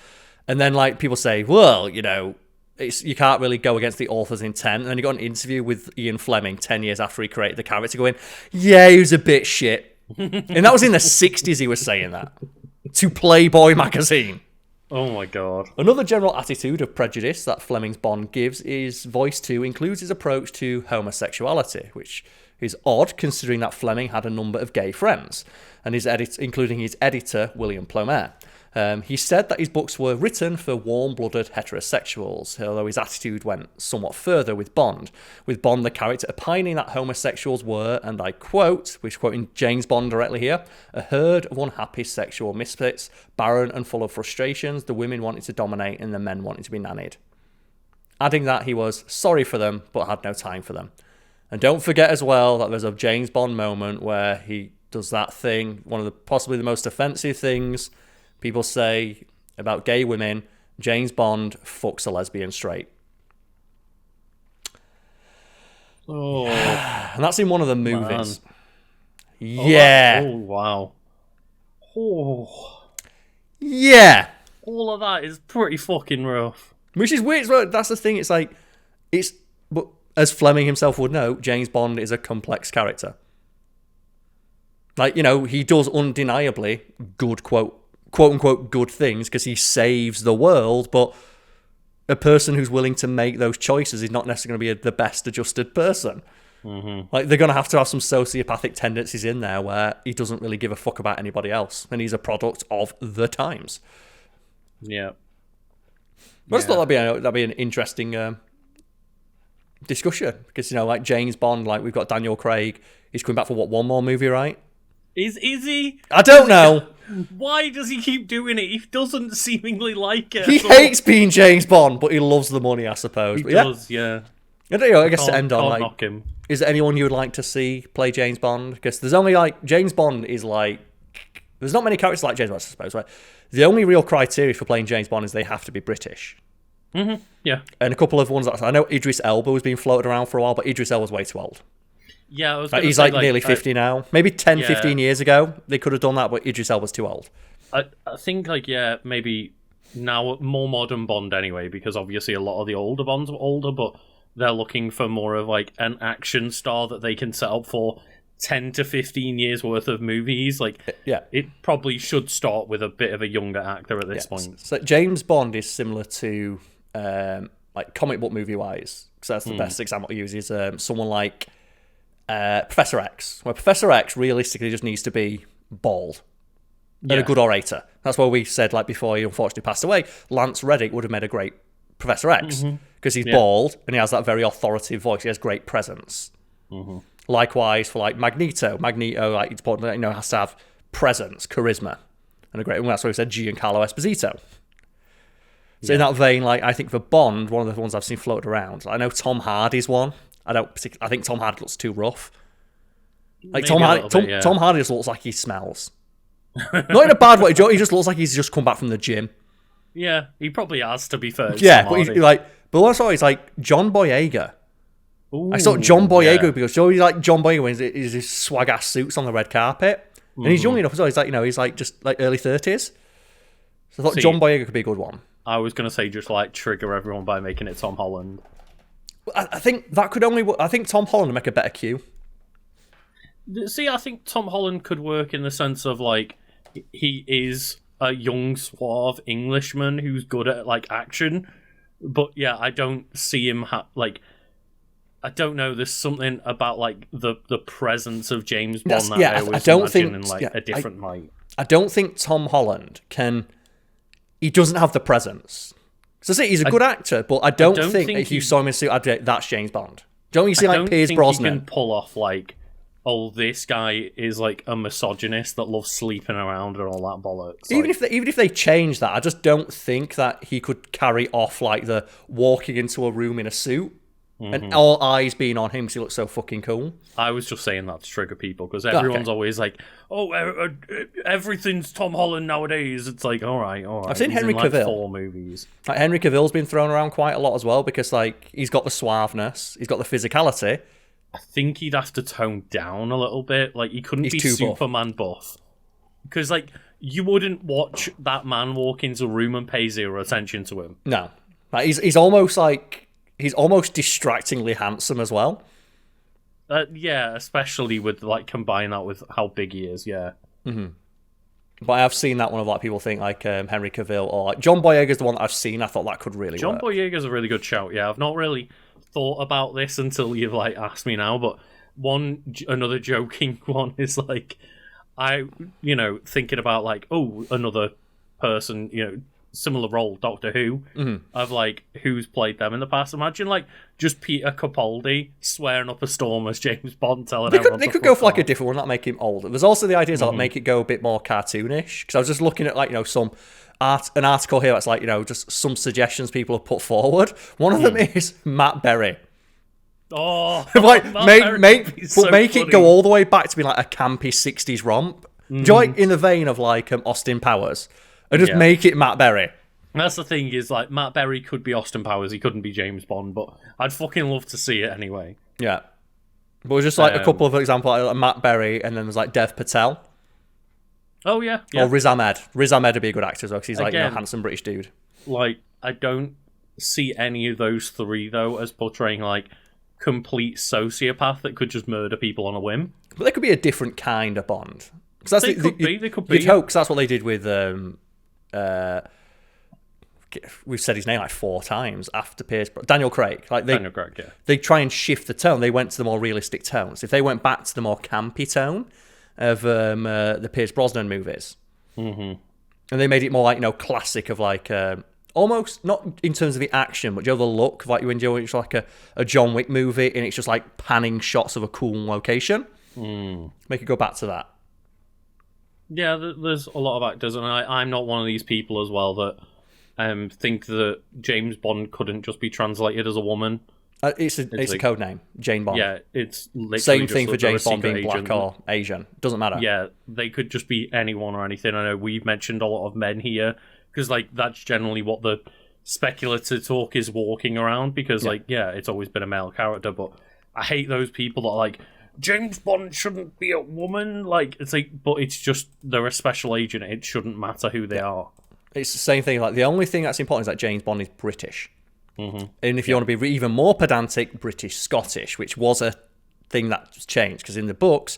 and then like people say, well, you know, you can't really go against the author's intent, and then you got an interview with Ian Fleming 10 years after he created the character going, yeah, he was a bit shit. And that was in the 60s he was saying that. To Playboy magazine. Oh my god. Another general attitude of prejudice that Fleming's Bond gives is voice to includes his approach to homosexuality, which is odd considering that Fleming had a number of gay friends, and including his editor, William Plomer. He said that his books were written for warm-blooded heterosexuals, although his attitude went somewhat further with Bond. With Bond, the character opining that homosexuals were, and I quote, which quoting James Bond directly here, a herd of unhappy sexual misfits, barren and full of frustrations, the women wanted to dominate and the men wanted to be nannied. Adding that he was sorry for them, but had no time for them. And don't forget as well that there's a James Bond moment where he does that thing, one of the possibly the most offensive things people say about gay women. James Bond fucks a lesbian straight. Oh. And that's in one of the movies. Man. Yeah. Oh, wow. Oh. Yeah. All of that is pretty fucking rough. Which is weird. That's the thing. It's like, but as Fleming himself would know, James Bond is a complex character. Like, you know, he does undeniably good quote-unquote good things because he saves the world, but a person who's willing to make those choices is not necessarily going to be the best adjusted person. Like, they're going to have some sociopathic tendencies in there where he doesn't really give a fuck about anybody else, and he's a product of the times. Yeah. But I just thought that'd be an interesting discussion, because, you know, like James Bond, like we've got Daniel Craig, he's coming back for one more movie, right? Is he? I don't know. Why does he keep doing it? He doesn't seemingly like it. He hates being James Bond, but he loves the money, I suppose. He does, yeah. I guess to end on, like, knock him. Is there anyone you would like to see play James Bond? Because there's only, like, James Bond is like, there's not many characters like James Bond, I suppose, right? The only real criteria for playing James Bond is they have to be British. Yeah. And a couple of ones that I know Idris Elba was being floated around for a while, but Idris Elba's way too old. Yeah, I was he's like nearly 50 now. Maybe 10, 15 years ago, they could have done that, but Idris Elba's too old. I think, like, yeah, maybe now more modern Bond anyway, because obviously a lot of the older Bonds were older, but they're looking for more of, like, an action star that they can set up for 10 to 15 years worth of movies. Like, yeah, it probably should start with a bit of a younger actor at this point. So James Bond is similar to, like, comic book movie-wise, because that's the best example to use, is someone like Professor X, where Professor X realistically just needs to be bald and a good orator. That's why we said, like, before he unfortunately passed away, Lance Reddick would have made a great Professor X, because he's bald and he has that very authoritative voice. He has great presence. Likewise for, like, Magneto, like, it's important, you know, has to have presence, charisma, and a great. And that's why we said Giancarlo Esposito. So in that vein, like, I think for Bond, one of the ones I've seen floated around, I know Tom Hardy's one. I think Tom Hardy looks too rough. Like, Tom Hardy just looks like he smells. Not in a bad way. He just looks like he's just come back from the gym. Yeah, he probably has, to be fair. Yeah, but he's like, but also he's like John Boyega. Ooh, I saw John Boyega because he's like John Boyega when he's his swag ass suits on the red carpet, and he's young enough as well. He's like, he's like just like early 30s. So I thought John Boyega could be a good one. I was gonna say just like trigger everyone by making it Tom Holland. I think that could only. I think Tom Holland would make a better Q. See, I think Tom Holland could work in the sense of like he is a young suave Englishman who's good at like action, but yeah, I don't see him like. I don't know. There's something about like the presence of James Bond that I always imagine in like a different light. I don't think Tom Holland can. He doesn't have the presence. So see, he's a good actor, but I don't think if you saw him in a suit, I'd be like, that's James Bond. Don't you see like Pierce Brosnan? He can pull off like, oh, this guy is like a misogynist that loves sleeping around and all that bollocks. Even if they change that, I just don't think that he could carry off like the walking into a room in a suit. And all eyes being on him because he looks so fucking cool. I was just saying that to trigger people because everyone's always like, "Oh, everything's Tom Holland nowadays." It's like, all right. I've seen Henry Cavill. 4 movies. Like Henry Cavill's been thrown around quite a lot as well because like he's got the suaveness, he's got the physicality. I think he'd have to tone down a little bit. Like he couldn't be Superman buff because like you wouldn't watch that man walk into a room and pay zero attention to him. No, like he's almost like. He's almost distractingly handsome as well. Yeah, especially with like combine that with how big he is. Yeah. Mm-hmm. But I have seen that one of like people think like Henry Cavill or like John Boyega's the one that I've seen. I thought that could really work. John Boyega's a really good shout. Yeah, I've not really thought about this until you've like asked me now. But another joking one is like thinking about like another person similar role, Doctor Who, of like who's played them in the past. Imagine like just Peter Capaldi swearing up a storm as James Bond telling everyone. They could go for like a different one, not make him older. There's also the idea to like make it go a bit more cartoonish. Because I was just looking at like some an article here that's like just some suggestions people have put forward. One of them is Matt Berry. Oh, like make it go all the way back to be like a campy 60s romp. Like in the vein of like Austin Powers. And just make it Matt Berry. That's the thing is, like, Matt Berry could be Austin Powers. He couldn't be James Bond, but I'd fucking love to see it anyway. Yeah. But it was just, like, a couple of examples, like Matt Berry, and then there's, like, Dev Patel. Oh, yeah. Or Riz Ahmed. Riz Ahmed would be a good actor as well, because he's, like, a handsome British dude. Like, I don't see any of those three, though, as portraying, like, complete sociopath that could just murder people on a whim. But they could be a different kind of Bond. They could be. You'd hope, because that's what they did with... we've said his name like 4 times after Pierce. Daniel Craig. Daniel Craig, yeah. They try and shift the tone. They went to the more realistic tones. If they went back to the more campy tone of the Pierce Brosnan movies, and they made it more like classic of like almost not in terms of the action, but the look of like you enjoy it's like a John Wick movie, and it's just like panning shots of a cool location. Make it go back to that. Yeah, there's a lot of actors, and I'm not one of these people as well that think that James Bond couldn't just be translated as a woman. It's a code name, Jane Bond. Yeah, it's literally same thing for James Bond being black or Asian. Doesn't matter. Yeah, they could just be anyone or anything. I know we've mentioned a lot of men here because like that's generally what the speculative talk is walking around because it's always been a male character. But I hate those people that are like, James Bond shouldn't be a woman. Like it's like, but it's just they're a special agent. It shouldn't matter who they are. It's the same thing. Like the only thing that's important is that James Bond is British, and if you want to be even more pedantic, British Scottish, which was a thing that changed because in the books,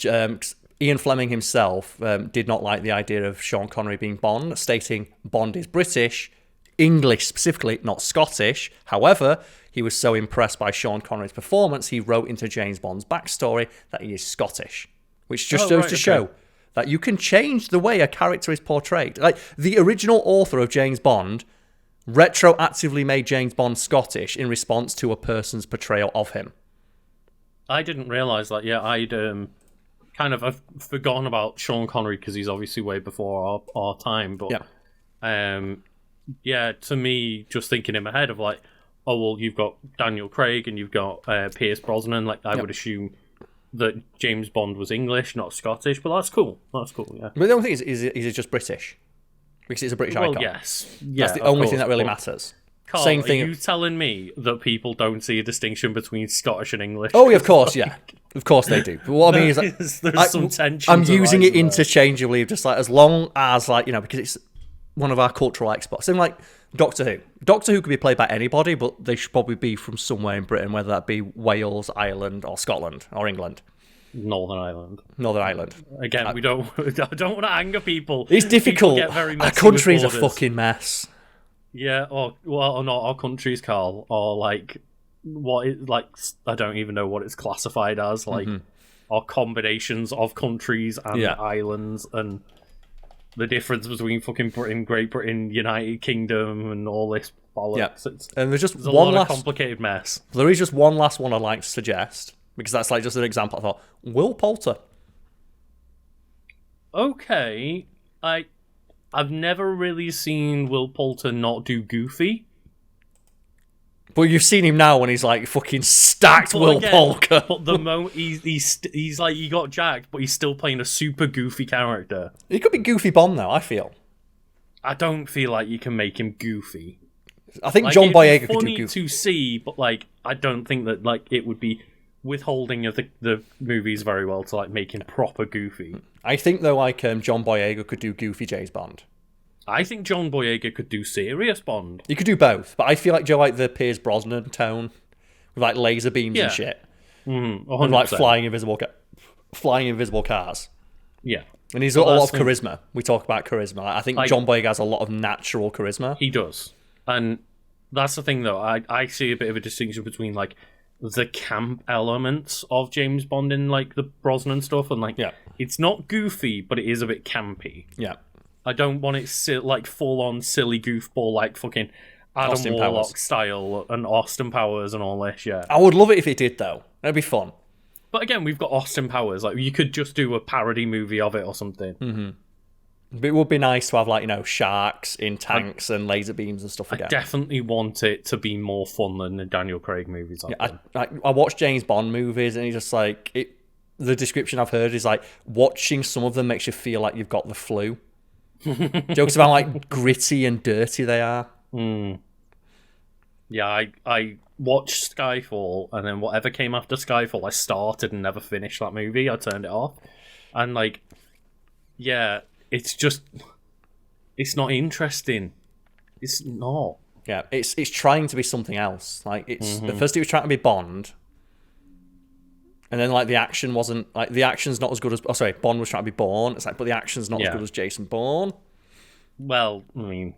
Ian Fleming himself did not like the idea of Sean Connery being Bond, stating Bond is British, English specifically, not Scottish. However, he was so impressed by Sean Connery's performance, he wrote into James Bond's backstory that he is Scottish, which just goes to show that you can change the way a character is portrayed. Like, the original author of James Bond retroactively made James Bond Scottish in response to a person's portrayal of him. I didn't realise that. Yeah, I'd kind of I've forgotten about Sean Connery because he's obviously way before our time. But to me, just thinking in my head of like, oh, well, you've got Daniel Craig and you've got Pierce Brosnan. Like, I would assume that James Bond was English, not Scottish, but that's cool. That's cool, yeah. But the only thing is it just British? Because it's a British icon. Well, yes. Yeah, That's the only course, thing that really but matters. Carl, Same thing. Are you telling me that people don't see a distinction between Scottish and English? Oh, yeah, of course, yeah. Of course they do. But what I mean is, like, there's some tension. I'm using it interchangeably, just like as long as, like, you know, because it's one of our cultural exports. Same like Doctor Who. Doctor Who could be played by anybody, but they should probably be from somewhere in Britain, whether that be Wales, Ireland, or Scotland, or England. Northern Ireland. Northern Ireland. Again, we don't. I don't want to anger people. It's difficult. People get very Our messy country's a with borders. fucking mess. Yeah, or not our countries, Carl, or like what is like I don't even know what it's classified as, like or combinations of countries and islands, and the difference between fucking Britain, Great Britain, United Kingdom, and all this bollocks. Yeah. And there's just It's a one lot last of complicated mess. There is just one last one I'd like to suggest, because that's like just an example. I thought Will Poulter. Okay, I've never really seen Will Poulter not do Goofy. But you've seen him now when he's like fucking stacked Will Poulter. But the moment he's like, he got jacked, but he's still playing a super goofy character. He could be Goofy Bond now, I feel. I don't feel like you can make him goofy. I think Like, John it'd be Boyega could do funny Goofy. to see, but like I don't think that like it would be withholding of the movies very well to like make him proper goofy. I think though, like John Boyega could do Goofy James Bond. I think John Boyega could do serious Bond. You could do both, but I feel like Joe like the Pierce Brosnan tone with like laser beams and shit, and like 100%. flying invisible cars. Yeah, And he's got a lot of charisma. We talk about charisma. Like, I think John Boyega has a lot of natural charisma. He does. And that's the thing, though. I see a bit of a distinction between, like, the camp elements of James Bond in, like, the Brosnan stuff. And, like, it's not goofy, but it is a bit campy. Yeah. I don't want it, like, full-on silly goofball, like, fucking Adam Austin Warlock Powers. style and Austin Powers and all this, yeah. I would love it if it did, though. That'd be fun. But again, we've got Austin Powers. Like, you could just do a parody movie of it or something. Mm-hmm. But it would be nice to have, like, you know, sharks in tanks and laser beams and stuff again. I definitely want it to be more fun than the Daniel Craig movies. I watch James Bond movies and he's just like... The description I've heard is like, watching some of them makes you feel like you've got the flu. Jokes about, like, gritty and dirty they are. Yeah, I watched Skyfall, and then whatever came after Skyfall, I started and never finished that movie. I turned it off. And, like, yeah, it's just... It's not interesting. It's not. Yeah, it's trying to be something else. Like, it's... At first it was trying to be Bond. And then, like, the action wasn't... Like, the action's not as good as... Oh, sorry, Bond was trying to be Bourne. It's like, but the action's not as good as Jason Bourne. Well, I mean...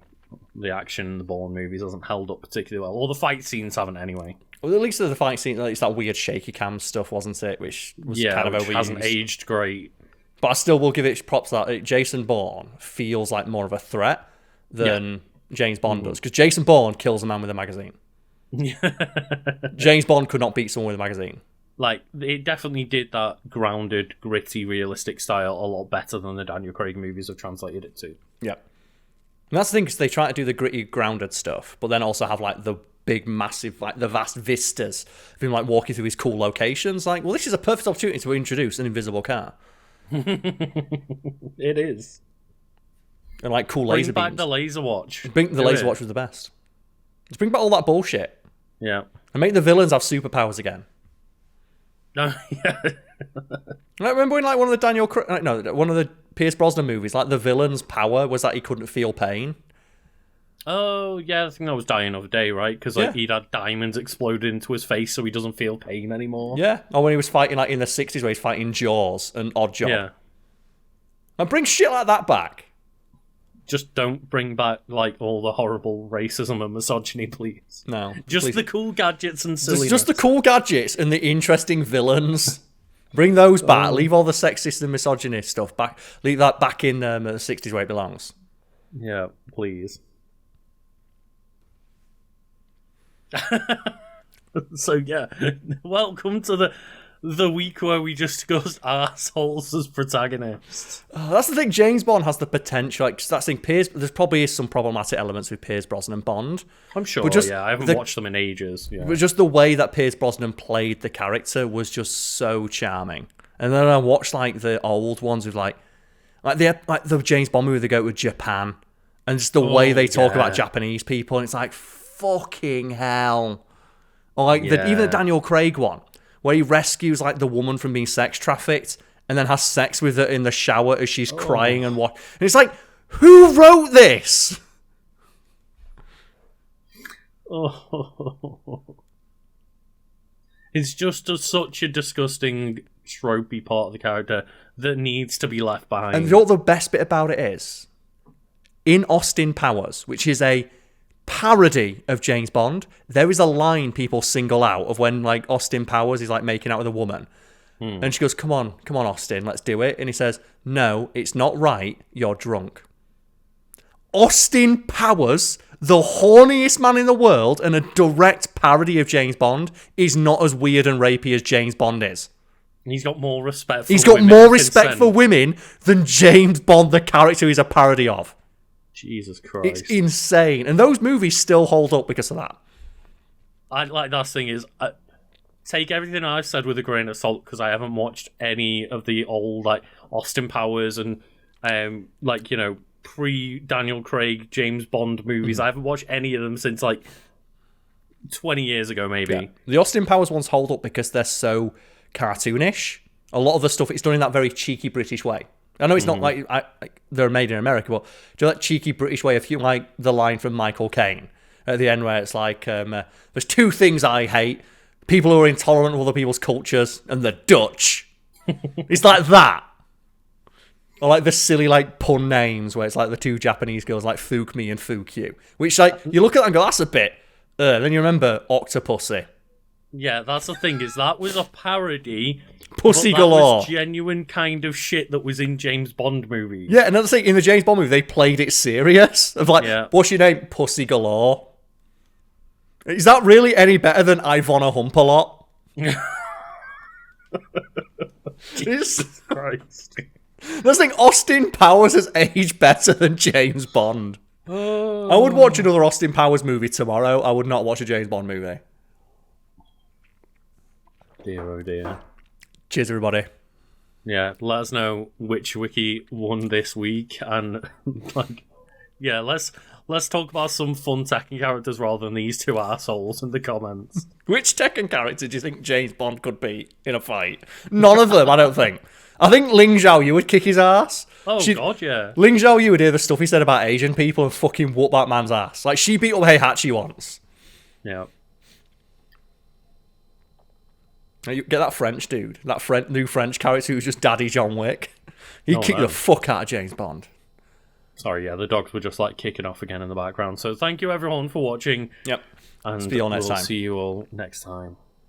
The action in the Bourne movies hasn't held up particularly well. Or the fight scenes haven't, anyway. Well, at least the fight scene, it's that weird shaky cam stuff, wasn't it? Which was kind of overused. Hasn't aged great. But I still will give it props that Jason Bourne feels like more of a threat than James Bond does. Because Jason Bourne kills a man with a magazine. James Bond could not beat someone with a magazine. Like, it definitely did that grounded, gritty, realistic style a lot better than the Daniel Craig movies have translated it to. Yeah. And that's the thing, because they try to do the gritty, grounded stuff, but then also have, like, the big, massive, like, the vast vistas of him, like, walking through these cool locations. Like, well, this is a perfect opportunity to introduce an invisible car. It is. And, like, cool laser beams. Bring back the laser watch. The laser watch was the best. Just bring back all that bullshit. Yeah. And make the villains have superpowers again. No, yeah. I remember in, like, one of the Pierce Brosnan movies, like, the villain's power was that he couldn't feel pain. Oh, yeah, I think that was Die Another Day, right? Because, like, he'd had diamonds exploded into his face so he doesn't feel pain anymore. Yeah. Or when he was fighting, like, in the 60s where he's fighting Jaws and Oddjob. Yeah. And bring shit like that back. Just don't bring back, like, all the horrible racism and misogyny, please. No. Just please. the cool gadgets and silliness. Just the cool gadgets and the interesting villains. Bring those back. Leave all the sexist and misogynist stuff back. Leave that back in the 60s where it belongs. Yeah, please. So, yeah. Welcome to the week where we just discussed assholes as protagonists. That's the thing. James Bond has the potential. Like, that's the thing. There's probably some problematic elements with Pierce Brosnan and Bond. I'm sure. But just I haven't watched them in ages. Yeah. But just the way that Pierce Brosnan played the character was just so charming. And then I watched like the old ones with like the James Bond movie. They go to Japan, and just the way they talk about Japanese people, and it's like fucking hell. Or like even the Daniel Craig one, where he rescues like the woman from being sex trafficked, and then has sex with her in the shower as she's crying and what. And it's like, who wrote this? It's just such a disgusting, tropey part of the character that needs to be left behind. And you know what the best bit about it is? In Austin Powers, which is a parody of James Bond, there is a line people single out of when like Austin Powers is like making out with a woman. And she goes, come on, Austin, let's do it. And he says, no, it's not right, you're drunk. Austin Powers, the horniest man in the world and a direct parody of James Bond, is not as weird and rapey as James Bond is. He's got more respect for He's got more respect for women than James Bond, the character he's a parody of. Jesus Christ. It's insane. And those movies still hold up because of that. That thing is, take everything I've said with a grain of salt, because I haven't watched any of the old like Austin Powers and pre-Daniel Craig James Bond movies. I haven't watched any of them since like 20 years ago, maybe. Yeah. The Austin Powers ones hold up because they're so cartoonish. A lot of the stuff, it's done in that very cheeky British way. I know it's not like they're made in America, but do you know that cheeky British way of like the line from Michael Caine at the end where it's like, there's two things I hate: people who are intolerant of other people's cultures and the Dutch. It's like that. Or like the silly like pun names where it's like the two Japanese girls like Fook me and Fook you. Which like, you look at that and go, that's a bit. Then you remember Octopussy. Yeah, that's the thing, is that was a parody. Pussy but galore. That was genuine kind of shit that was in James Bond movies. Yeah, another thing, in the James Bond movie, they played it serious. Of like, what's your name? Pussy galore. Is that really any better than I wanna hump a lot? Jesus Christ. That's the thing, Austin Powers has aged better than James Bond. I would watch another Austin Powers movie tomorrow. I would not watch a James Bond movie. Dear, oh dear. Cheers, everybody. Yeah, let us know which wiki won this week, and let's talk about some fun Tekken characters rather than these two assholes in the comments. Which Tekken character do you think James Bond could beat in a fight? None of them, I don't think. I think Ling Xiaoyu would kick his ass. Oh, God, yeah. Ling Xiaoyu would hear the stuff he said about Asian people and fucking whoop that man's ass. Like, she beat up Heihachi once. Yeah. You get that French dude, that new French character who's just Daddy John Wick. He'd kick the fuck out of James Bond. Sorry, yeah, the dogs were just like kicking off again in the background. So thank you everyone for watching. Yep. And see you all next time. See you all next time.